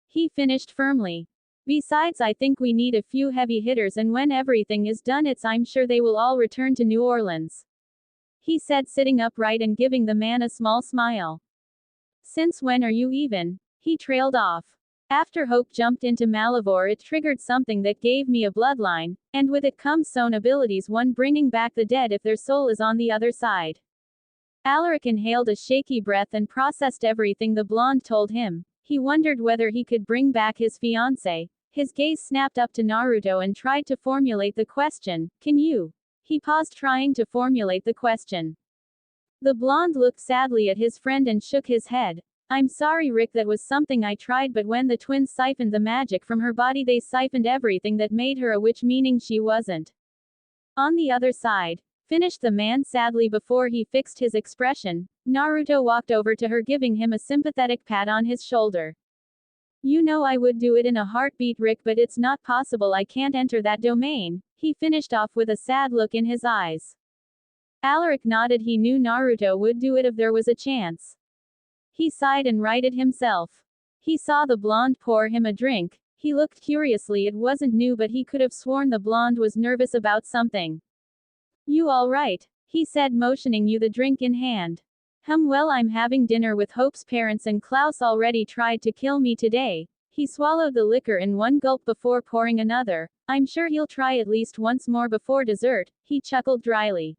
he finished firmly. "Besides, I think we need a few heavy hitters, and when everything is done, I'm sure they will all return to New Orleans," he said, sitting upright and giving the man a small smile. "Since when are you even?" he trailed off. "After Hope jumped into Malivore, it triggered something that gave me a bloodline, and with it comes some abilities, one bringing back the dead if their soul is on the other side." Alaric inhaled a shaky breath and processed everything the blonde told him. He wondered whether he could bring back his fiancée. His gaze snapped up to Naruto and tried to formulate the question. "Can you?" He paused, trying to formulate the question. The blonde looked sadly at his friend and shook his head. "I'm sorry, Rick, that was something I tried, but when the twins siphoned the magic from her body, they siphoned everything that made her a witch, meaning she wasn't on the other side," finished the man sadly before he fixed his expression. Naruto walked over to her, giving him a sympathetic pat on his shoulder. "You know I would do it in a heartbeat, Rick, but it's not possible. I can't enter that domain," he finished off with a sad look in his eyes. Alaric nodded. He knew Naruto would do it if there was a chance. He sighed and righted himself. He saw the blonde pour him a drink. He looked curiously. It wasn't new, but he could have sworn the blonde was nervous about something. You all right? He said, motioning you the drink in hand. Well, I'm having dinner with Hope's parents and Klaus already tried to kill me today. He swallowed the liquor in one gulp before pouring another. I'm sure he'll try at least once more before dessert, he chuckled dryly.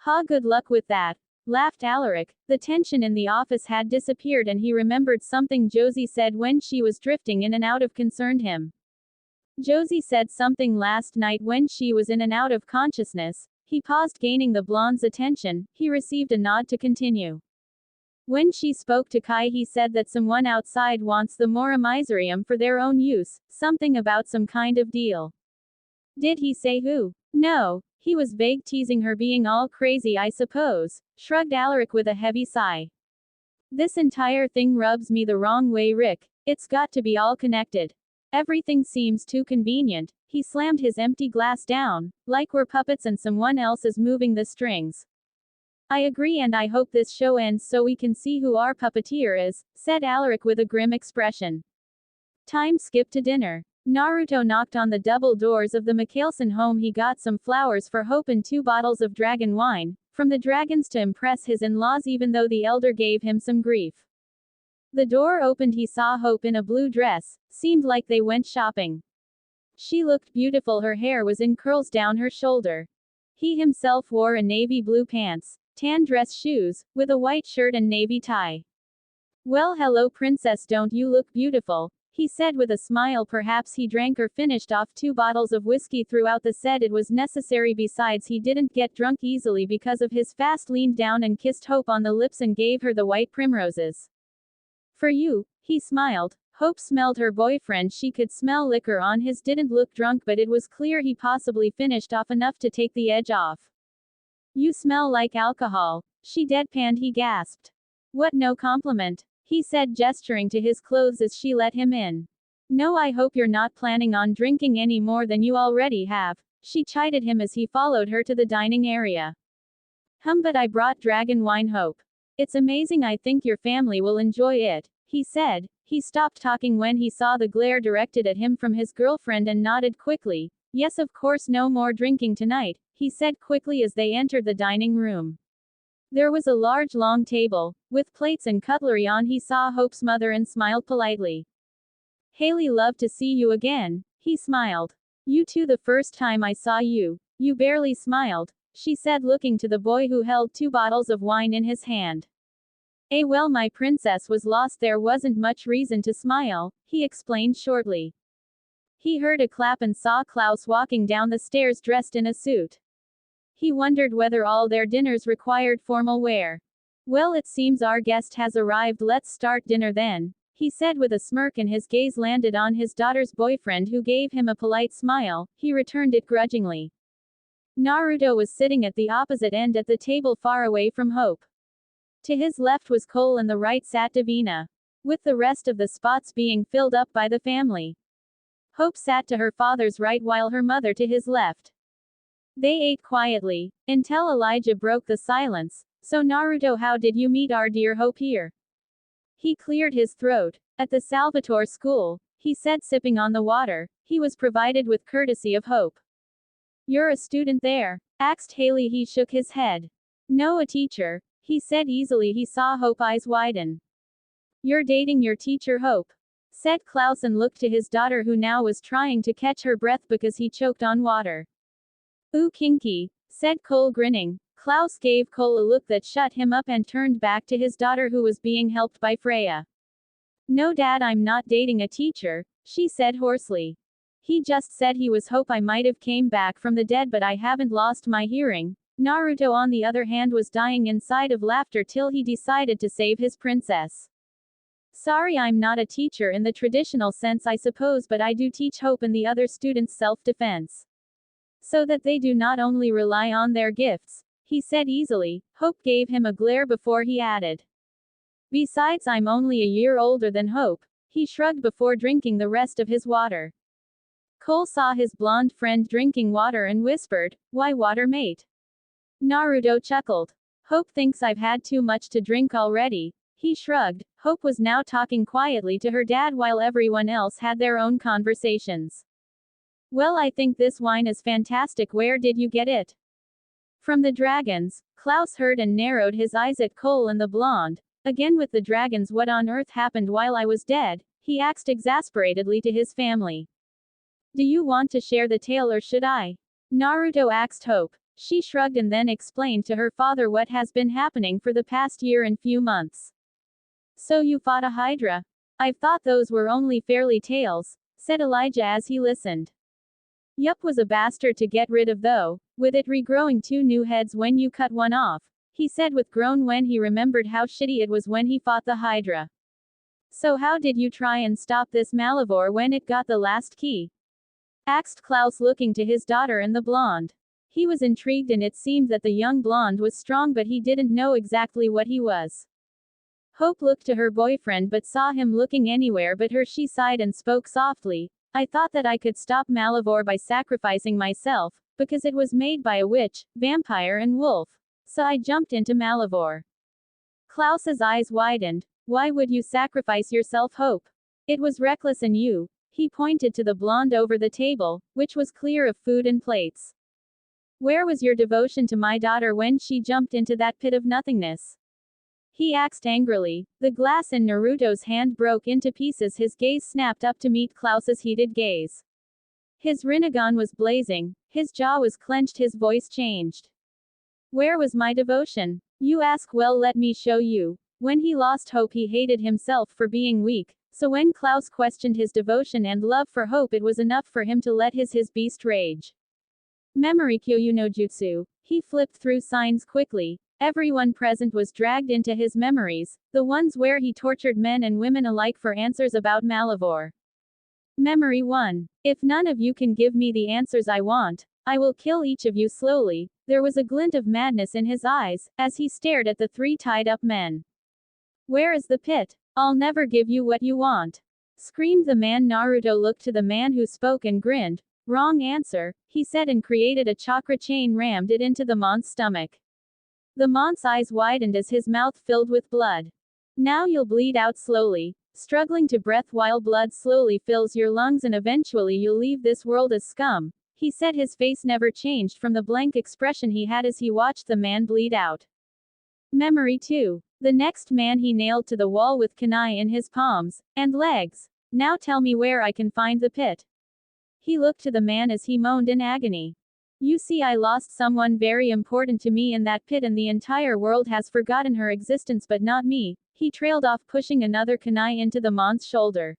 Ha, good luck with that, laughed Alaric. The tension in the office had disappeared and he remembered something Josie said when she was drifting in and out of concerned him. Josie said something last night when she was in and out of consciousness. He paused, gaining the blonde's attention. He received a nod to continue. When she spoke to Kai, he said that someone outside wants the Mora Miserium for their own use, something about some kind of deal. Did he say who? No, he was vague, teasing her being all crazy, I suppose, shrugged Alaric with a heavy sigh. This entire thing rubs me the wrong way, Rick. It's got to be all connected. Everything seems too convenient. He slammed his empty glass down, like we're puppets and someone else is moving the strings. I agree, and I hope this show ends so we can see who our puppeteer is, said Alaric with a grim expression. Time skipped to dinner. Naruto knocked on the double doors of the Mikhailson home. He got some flowers for Hope and 2 bottles of dragon wine, from the dragons, to impress his in-laws, even though the elder gave him some grief. The door opened. He saw Hope in a blue dress. Seemed like they went shopping. She looked beautiful. Her hair was in curls down her shoulder. He himself wore a navy blue pants, tan dress shoes, with a white shirt and navy tie. Well, hello princess, don't you look beautiful? He said with a smile. Perhaps he drank or finished off 2 bottles of whiskey throughout the set. It was necessary. Besides, he didn't get drunk easily because of his fast. Leaned down and kissed Hope on the lips and gave her the white primroses. For you, he smiled. Hope smelled her boyfriend. She could smell liquor on his. Didn't look drunk, but it was clear he possibly finished off enough to take the edge off. You smell like alcohol, she deadpanned. He gasped. What, no compliment? He said, gesturing to his clothes as she let him in. No, I hope you're not planning on drinking any more than you already have, she chided him as he followed her to the dining area. But I brought dragon wine, Hope. It's amazing. I think your family will enjoy it, he said. He stopped talking when he saw the glare directed at him from his girlfriend and nodded quickly. Yes, of course, no more drinking tonight, he said quickly as they entered the dining room. There was a large long table, with plates and cutlery on. He saw Hope's mother and smiled politely. Haley, love to see you again, he smiled. You too. The first time I saw you, you barely smiled, she said, looking to the boy who held 2 bottles of wine in his hand. Well, my princess was lost. There wasn't much reason to smile, he explained shortly. He heard a clap and saw Klaus walking down the stairs dressed in a suit. He wondered whether all their dinners required formal wear. Well, it seems our guest has arrived. Let's start dinner then, he said with a smirk, and his gaze landed on his daughter's boyfriend, who gave him a polite smile. He returned it grudgingly. Naruto was sitting at the opposite end at the table, far away from Hope. To his left was Cole and the right sat Davina, with the rest of the spots being filled up by the family. Hope sat to her father's right while her mother to his left. They ate quietly, until Elijah broke the silence. So Naruto, how did you meet our dear Hope here? He cleared his throat. At the Salvatore school, he said, sipping on the water he was provided with courtesy of Hope. You're a student there? Asked Haley. He shook his head. No, a teacher, he said easily. He saw Hope's eyes widen. You're dating your teacher, Hope? Said Klaus, and looked to his daughter, who now was trying to catch her breath because he choked on water. Ooh, kinky, said Cole, grinning. Klaus gave Cole a look that shut him up and turned back to his daughter, who was being helped by Freya. No, Dad, I'm not dating a teacher, she said hoarsely. He just said he was Hope. I might have came back from the dead, but I haven't lost my hearing. Naruto, on the other hand, was dying inside of laughter till he decided to save his princess. Sorry, I'm not a teacher in the traditional sense, I suppose, but I do teach Hope and the other students self-defense, so that they do not only rely on their gifts, he said easily. Hope gave him a glare before he added. Besides, I'm only a year older than Hope. He shrugged before drinking the rest of his water. Cole saw his blonde friend drinking water and whispered, Why water, mate? Naruto chuckled. Hope thinks I've had too much to drink already. He shrugged. Hope was now talking quietly to her dad while everyone else had their own conversations. Well, I think this wine is fantastic. Where did you get it? From the dragons. Klaus heard and narrowed his eyes at Cole and the blonde. Again with the dragons, what on earth happened while I was dead? He asked exasperatedly to his family. Do you want to share the tale or should I? Naruto asked Hope. She shrugged and then explained to her father what has been happening for the past year and few months. So you fought a Hydra? I've thought those were only fairy tales, said Elijah as he listened. Yup, was a bastard to get rid of though, with it regrowing 2 new heads when you cut one off, he said with groan when he remembered how shitty it was when he fought the Hydra. So how did you try and stop this Malivore when it got the last key? Asked Klaus looking to his daughter and the blonde. He was intrigued and it seemed that the young blonde was strong but he didn't know exactly what he was. Hope looked to her boyfriend but saw him looking anywhere but her. She sighed and spoke softly. I thought that I could stop Malivore by sacrificing myself, because it was made by a witch, vampire and wolf. So I jumped into Malivore. Klaus's eyes widened. Why would you sacrifice yourself, Hope? It was reckless and you. He pointed to the blonde over the table, which was clear of food and plates. Where was your devotion to my daughter when she jumped into that pit of nothingness? He asked angrily. The glass in Naruto's hand broke into pieces. His gaze snapped up to meet Klaus's heated gaze. His Rinnegan was blazing. His jaw was clenched. His voice changed. Where was my devotion? You ask, well, let me show you. When he lost Hope, he hated himself for being weak. So when Klaus questioned his devotion and love for Hope, it was enough for him to let his beast rage. Memory Kyoyu no Jutsu. He flipped through signs quickly. Everyone present was dragged into his memories, the ones where he tortured men and women alike for answers about Malivore. Memory 1. If none of you can give me the answers I want, I will kill each of you slowly. There was a glint of madness in his eyes, as he stared at the 3 tied-up men. Where is the pit? I'll never give you what you want. Screamed the man. Naruto looked to the man who spoke and grinned. Wrong answer, he said and created a chakra chain, rammed it into the mont's stomach. The mont's eyes widened as his mouth filled with blood. Now you'll bleed out slowly, struggling to breath while blood slowly fills your lungs and eventually you'll leave this world as scum, he said. His face never changed from the blank expression he had as he watched the man bleed out. Memory 2. The next man he nailed to the wall with kunai in his palms and legs. Now tell me where I can find the pit. He looked to the man as he moaned in agony. You see, I lost someone very important to me in that pit and the entire world has forgotten her existence but not me. He trailed off, pushing another kunai into the mont's shoulder.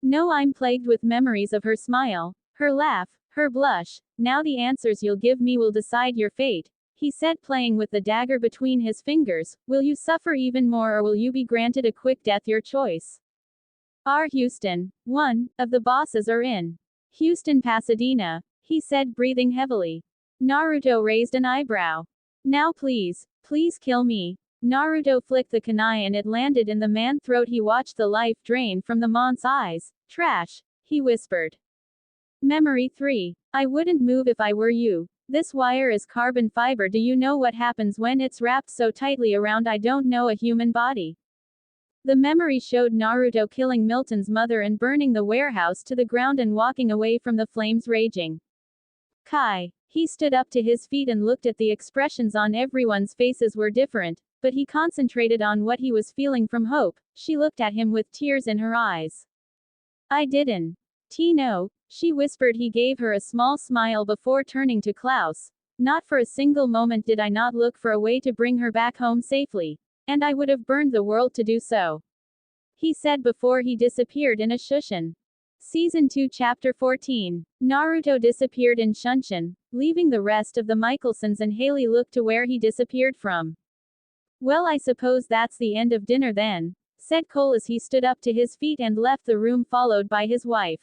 No, I'm plagued with memories of her smile, her laugh, her blush. Now the answers you'll give me will decide your fate, he said, playing with the dagger between his fingers. Will you suffer even more or will you be granted a quick death? Your choice. R. Houston. One of the bosses are in Houston, Pasadena, he said, breathing heavily. Naruto raised an eyebrow. Now please kill me. Naruto flicked the kunai and it landed in the man's throat. He watched the life drain from the mont's eyes. Trash, he whispered. Memory 3. I wouldn't move if I were you. This wire is carbon fiber. Do you know what happens when it's wrapped so tightly around, I don't know, a human body? The memory showed Naruto killing Milton's mother and burning the warehouse to the ground and walking away from the flames raging. Kai. He stood up to his feet and looked at the expressions on everyone's faces were different, but he concentrated on what he was feeling from Hope. She looked at him with tears in her eyes. I didn't. Tino, she whispered. He gave her a small smile before turning to Klaus. Not for a single moment did I not look for a way to bring her back home safely. And I would have burned the world to do so, he said before he disappeared in a shushin. Season 2 Chapter 14. Naruto disappeared in Shunshin, leaving the rest of the Michelsons, and Haley looked to where he disappeared from. Well, I suppose that's the end of dinner then, said Cole as he stood up to his feet and left the room, followed by his wife.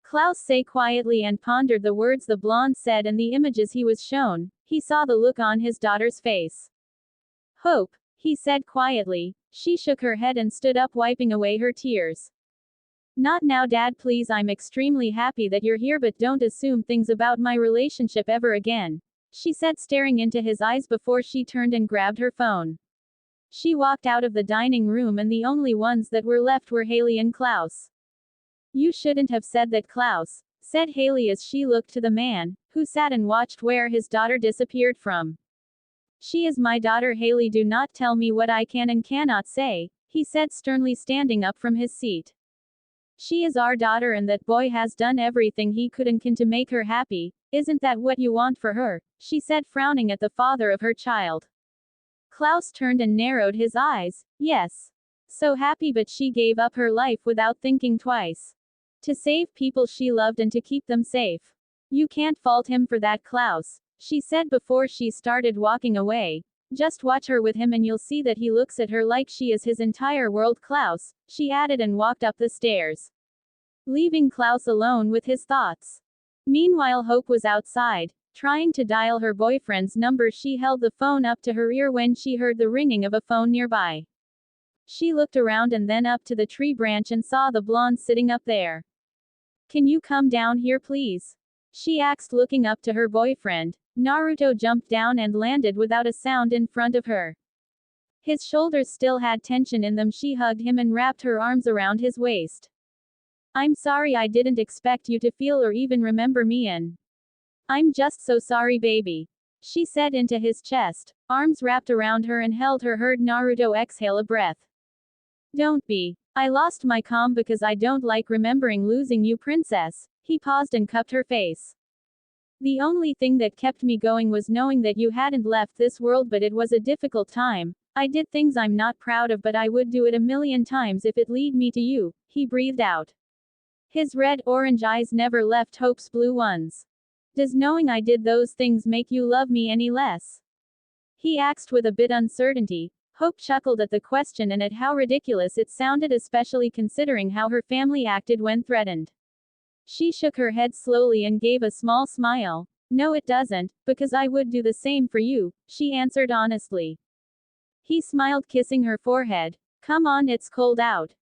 Klaus sat quietly and pondered the words the blonde said and the images he was shown. He saw the look on his daughter's face. Hope, he said quietly. She shook her head and stood up, wiping away her tears. Not now, Dad, please. I'm extremely happy that you're here, but don't assume things about my relationship ever again. she said, staring into his eyes before she turned and grabbed her phone. She walked out of the dining room and the only ones that were left were Haley and Klaus. You shouldn't have said that, Klaus, said Haley as she looked to the man, who sat and watched where his daughter disappeared from. She is my daughter, Haley. Do not tell me what I can and cannot say, he said sternly, standing up from his seat. She is our daughter and that boy has done everything he could and can to make her happy. Isn't that what you want for her? She said, frowning at the father of her child. Klaus turned and narrowed his eyes. Yes. So happy, but she gave up her life without thinking twice. To save people she loved and to keep them safe. You can't fault him for that, Klaus, she said before she started walking away. Just watch her with him and you'll see that he looks at her like she is his entire world, Klaus, she added, and walked up the stairs, leaving Klaus alone with his thoughts. Meanwhile, Hope was outside, trying to dial her boyfriend's number. She held the phone up to her ear when she heard the ringing of a phone nearby. She looked around and then up to the tree branch and saw the blonde sitting up there. Can you come down here, please? She asked, looking up to her boyfriend. Naruto jumped down and landed without a sound in front of her. His shoulders still had tension in them. She hugged him and wrapped her arms around his waist. I'm sorry, I didn't expect you to feel or even remember me, and I'm just so sorry, baby, she said into his chest, arms wrapped around her and held her. Heard Naruto exhale a breath. Don't be. I lost my calm because I don't like remembering losing you, princess. He paused and cupped her face. The only thing that kept me going was knowing that you hadn't left this world, but it was a difficult time. I did things I'm not proud of, but I would do it 1,000,000 times if it lead me to you, he breathed out. His red-orange eyes never left Hope's blue ones. Does knowing I did those things make you love me any less? He asked with a bit uncertainty. Hope chuckled at the question and at how ridiculous it sounded, especially considering how her family acted when threatened. She shook her head slowly and gave a small smile. No, it doesn't, because I would do the same for you, she answered honestly. He smiled, kissing her forehead. Come on, it's cold out.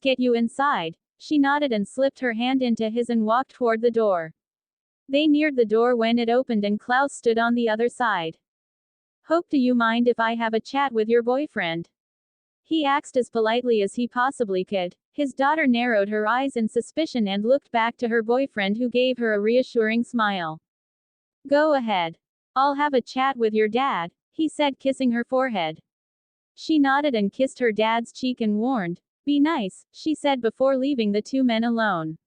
Get you inside. She nodded and slipped her hand into his and walked toward the door. They neared the door when it opened and Klaus stood on the other side. Hope, do you mind if I have a chat with your boyfriend? He asked as politely as he possibly could. His daughter narrowed her eyes in suspicion and looked back to her boyfriend, who gave her a reassuring smile. Go ahead. I'll have a chat with your dad, he said, kissing her forehead. She nodded and kissed her dad's cheek and warned. Be nice, she said before leaving the two men alone.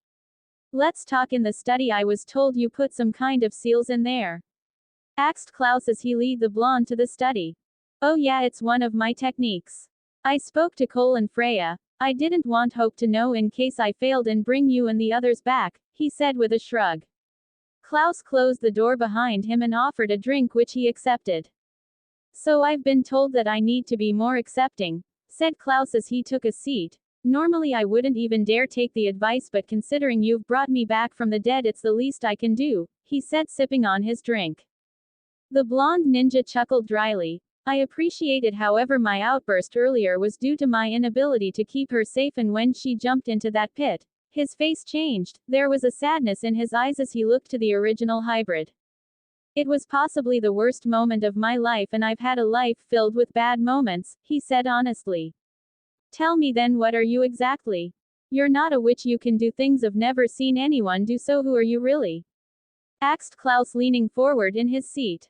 Let's talk in the study. I was told you put some kind of seals in there, asked Klaus as he led the blonde to the study. Oh yeah, it's one of my techniques. I spoke to Cole and Freya. I didn't want Hope to know in case I failed and bring you and the others back, he said with a shrug. Klaus closed the door behind him and offered a drink, which he accepted. So I've been told that I need to be more accepting, said Klaus as he took a seat. Normally I wouldn't even dare take the advice, but considering you've brought me back from the dead, it's the least I can do, he said, sipping on his drink. The blonde ninja chuckled dryly. I appreciate it, however my outburst earlier was due to my inability to keep her safe, and when she jumped into that pit, his face changed. There was a sadness in his eyes as he looked to the original hybrid. It was possibly the worst moment of my life, and I've had a life filled with bad moments, he said honestly. Tell me then, what are you exactly? You're not a witch, you can do things I've never seen anyone do, so who are you really? Asked Klaus, leaning forward in his seat.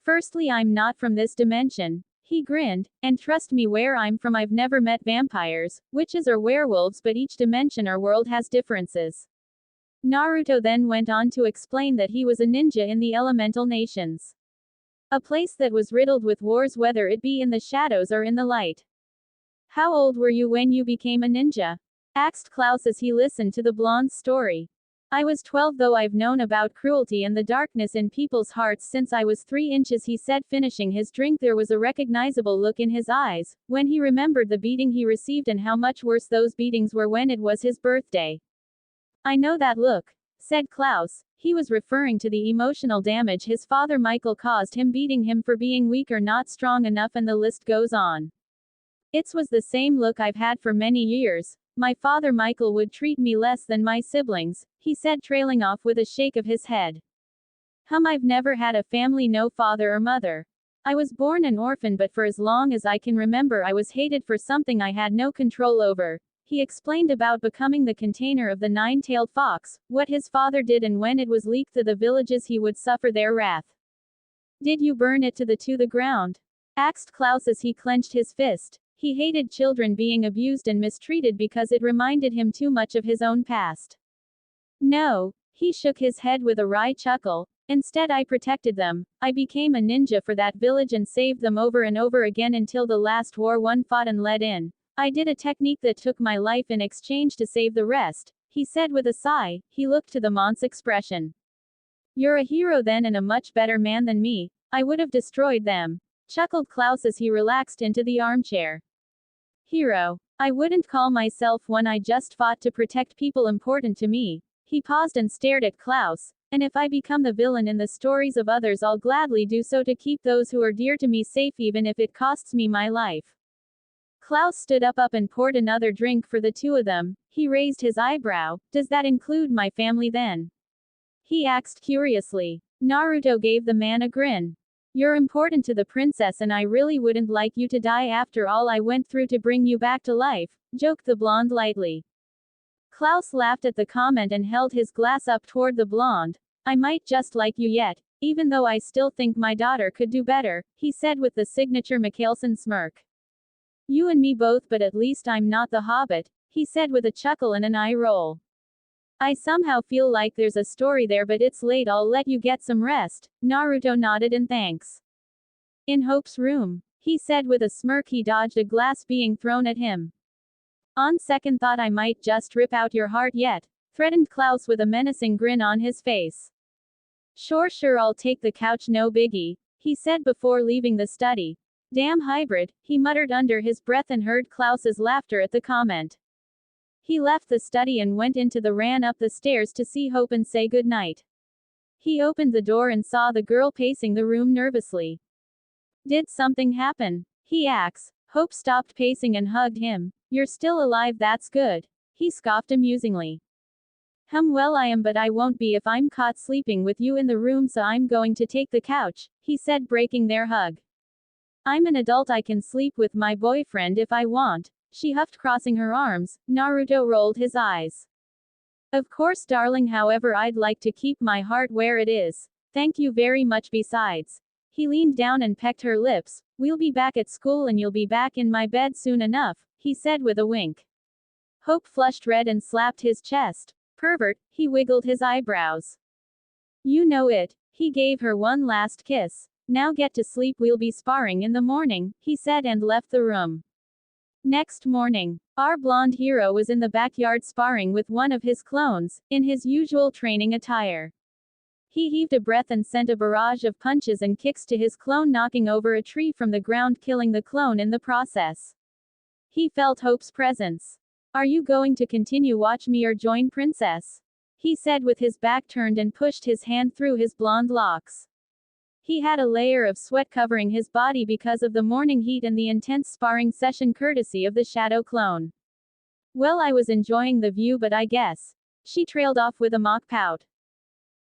Firstly, I'm not from this dimension, he grinned, and trust me, where I'm from I've never met vampires, witches or werewolves, but each dimension or world has differences. Naruto then went on to explain that he was a ninja in the elemental nations, a place that was riddled with wars, whether it be in the shadows or in the light. How old were you when you became a ninja? Asked Klaus as he listened to the blonde's story. I was 12, though I've known about cruelty and the darkness in people's hearts since I was 3 inches, he said, finishing his drink. There was a recognizable look in his eyes when he remembered the beating he received and how much worse those beatings were when it was his birthday. I know that look, said Klaus. He was referring to the emotional damage his father Michael caused him, beating him for being weak or not strong enough, and the list goes on. It was the same look I've had for many years. My father Michael would treat me less than my siblings, he said, trailing off with a shake of his head. I've never had a family, no father or mother. I was born an orphan, but for as long as I can remember I was hated for something I had no control over. He explained about becoming the container of the nine-tailed fox, what his father did, and when it was leaked to the villages he would suffer their wrath. Did you burn it to the ground? Asked Klaus as he clenched his fist. He hated children being abused and mistreated because it reminded him too much of his own past. No. He shook his head with a wry chuckle. Instead, I protected them. I became a ninja for that village and saved them over and over again until the last war one fought and led in. I did a technique that took my life in exchange to save the rest, he said with a sigh. He looked to the monk's expression. You're a hero then, and a much better man than me. I would have destroyed them, chuckled Klaus as he relaxed into the armchair. Hero. I wouldn't call myself one. I just fought to protect people important to me. He paused and stared at Klaus. And if I become the villain in the stories of others, I'll gladly do so to keep those who are dear to me safe, even if it costs me my life. Klaus stood up and poured another drink for the two of them. He raised his eyebrow. Does that include my family then? He asked curiously. Naruto gave the man a grin. You're important to the princess, and I really wouldn't like you to die after all I went through to bring you back to life, joked the blonde lightly. Klaus laughed at the comment and held his glass up toward the blonde. I might just like you yet, even though I still think my daughter could do better, he said with the signature Mikhailson smirk. You and me both, but at least I'm not the Hobbit, he said with a chuckle and an eye roll. I somehow feel like there's a story there, but it's late. I'll let you get some rest. Naruto nodded in thanks. In Hope's room, he said with a smirk. He dodged a glass being thrown at him. On second thought, I might just rip out your heart yet, threatened Klaus with a menacing grin on his face. Sure, I'll take the couch, no biggie, he said before leaving the study. Damn hybrid, he muttered under his breath and heard Klaus's laughter at the comment. He left the study and ran up the stairs to see Hope and say goodnight. He opened the door and saw the girl pacing the room nervously. Did something happen? He asked. Hope stopped pacing and hugged him. You're still alive, that's good. He scoffed amusingly. Well, I am, but I won't be if I'm caught sleeping with you in the room, so I'm going to take the couch, he said, breaking their hug. I'm an adult, I can sleep with my boyfriend if I want, she huffed, crossing her arms. Naruto rolled his eyes. Of course, darling, however, I'd like to keep my heart where it is. Thank you very much. Besides, he leaned down and pecked her lips. We'll be back at school and you'll be back in my bed soon enough, he said with a wink. Hope flushed red and slapped his chest. Pervert, he wiggled his eyebrows. You know it. He gave her one last kiss. Now get to sleep, we'll be sparring in the morning, he said and left the room. Next morning, our blonde hero was in the backyard sparring with one of his clones, in his usual training attire. He heaved a breath and sent a barrage of punches and kicks to his clone, knocking over a tree from the ground, killing the clone in the process. He felt Hope's presence. Are you going to continue watch me or join Princess? He said with his back turned and pushed his hand through his blonde locks. He had a layer of sweat covering his body because of the morning heat and the intense sparring session courtesy of the shadow clone. Well, I was enjoying the view, but I guess. She trailed off with a mock pout.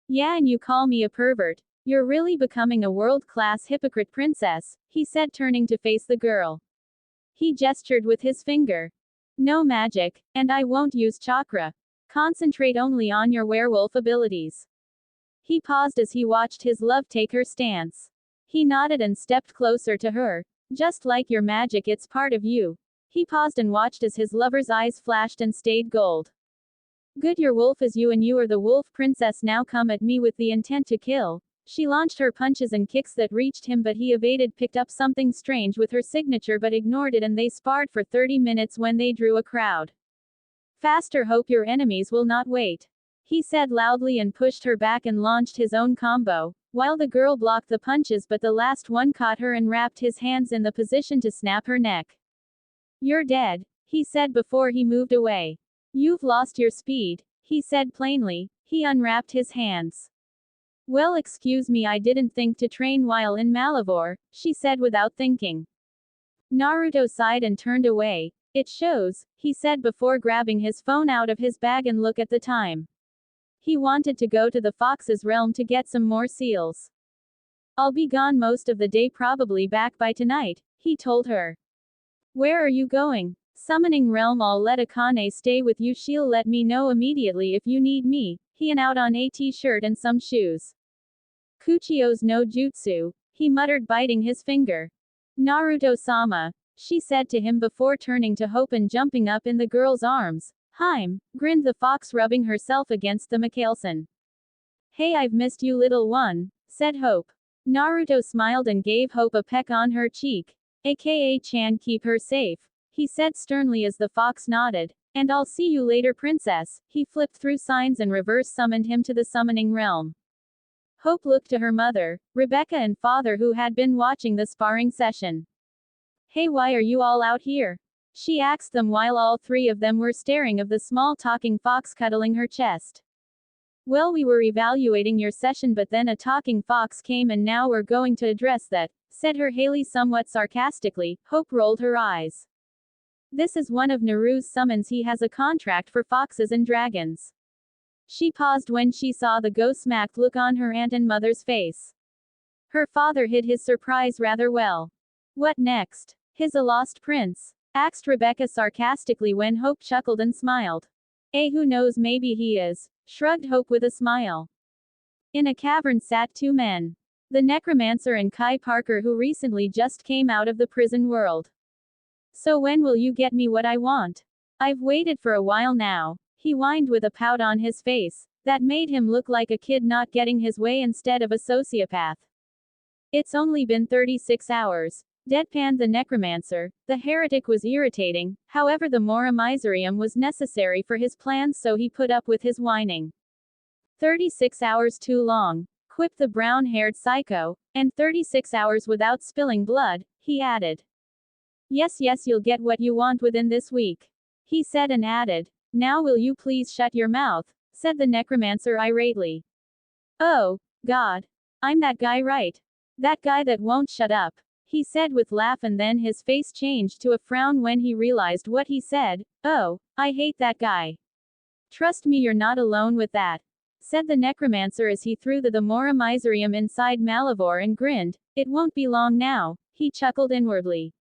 Yeah, and you call me a pervert? You're really becoming a world-class hypocrite, Princess, he said, turning to face the girl. He gestured with his finger. No magic, and I won't use chakra. Concentrate only on your werewolf abilities. He paused as he watched his love take her stance. He nodded and stepped closer to her. Just like your magic, it's part of you. He paused and watched as his lover's eyes flashed and stayed gold. Good, your wolf is you and you are the wolf princess. Now come at me with the intent to kill. She launched her punches and kicks that reached him, but he evaded, picked up something strange with her signature but ignored it, and they sparred for 30 minutes when they drew a crowd. Faster, Hope, your enemies will not wait. He said loudly and pushed her back and launched his own combo, while the girl blocked the punches, but the last one caught her and wrapped his hands in the position to snap her neck. You're dead, he said before he moved away. You've lost your speed, he said plainly. He unwrapped his hands. Well, excuse me, I didn't think to train while in Malivore, she said without thinking. Naruto sighed and turned away. It shows, he said before grabbing his phone out of his bag and look at the time. He wanted to go to the fox's realm to get some more seals. I'll be gone most of the day, probably back by tonight, he told her. Where are you going? Summoning realm. I'll let Akane stay with you. She'll let me know immediately if you need me. He and out on a t-shirt and some shoes. Kuchio's no jutsu, he muttered, biting his finger. Naruto-sama, she said to him before turning to Hope and jumping up in the girl's arms. Heim, grinned the fox, rubbing herself against the Mikhailson. Hey, I've missed you, little one, said Hope. Naruto smiled and gave Hope a peck on her cheek. Aka Chan, keep her safe, he said sternly as the fox nodded. And I'll see you later, princess. He flipped through signs and reverse summoned him to the summoning realm. Hope looked to her mother, Rebecca, and father, who had been watching the sparring session. Hey, why are you all out here? She asked them while all three of them were staring at the small talking fox cuddling her chest. Well, we were evaluating your session, but then a talking fox came and now we're going to address that, said her Haley somewhat sarcastically. Hope rolled her eyes. This is one of Naru's summons. He has a contract for foxes and dragons. She paused when she saw the ghost-smacked look on her aunt and mother's face. Her father hid his surprise rather well. What next? His a lost prince? Asked Rebecca sarcastically when Hope chuckled and smiled. Who knows, maybe he is, shrugged Hope with a smile. In a cavern sat two men. The necromancer and Kai Parker, who recently just came out of the prison world. So when will you get me what I want? I've waited for a while now, he whined with a pout on his face, that made him look like a kid not getting his way instead of a sociopath. It's only been 36 hours, deadpanned the necromancer. The heretic was irritating, however the Mora Miserium was necessary for his plans, so he put up with his whining. 36 hours too long, quipped the brown-haired psycho, and 36 hours without spilling blood, he added. Yes, you'll get what you want within this week, he said and added. Now will you please shut your mouth, said the necromancer irately. Oh, God. I'm that guy, right? That guy that won't shut up, he said with laugh, and then his face changed to a frown when he realized what he said. Oh, I hate that guy. Trust me, you're not alone with that, said the necromancer as he threw the Mora Miserium inside Malivore and grinned. It won't be long now, he chuckled inwardly.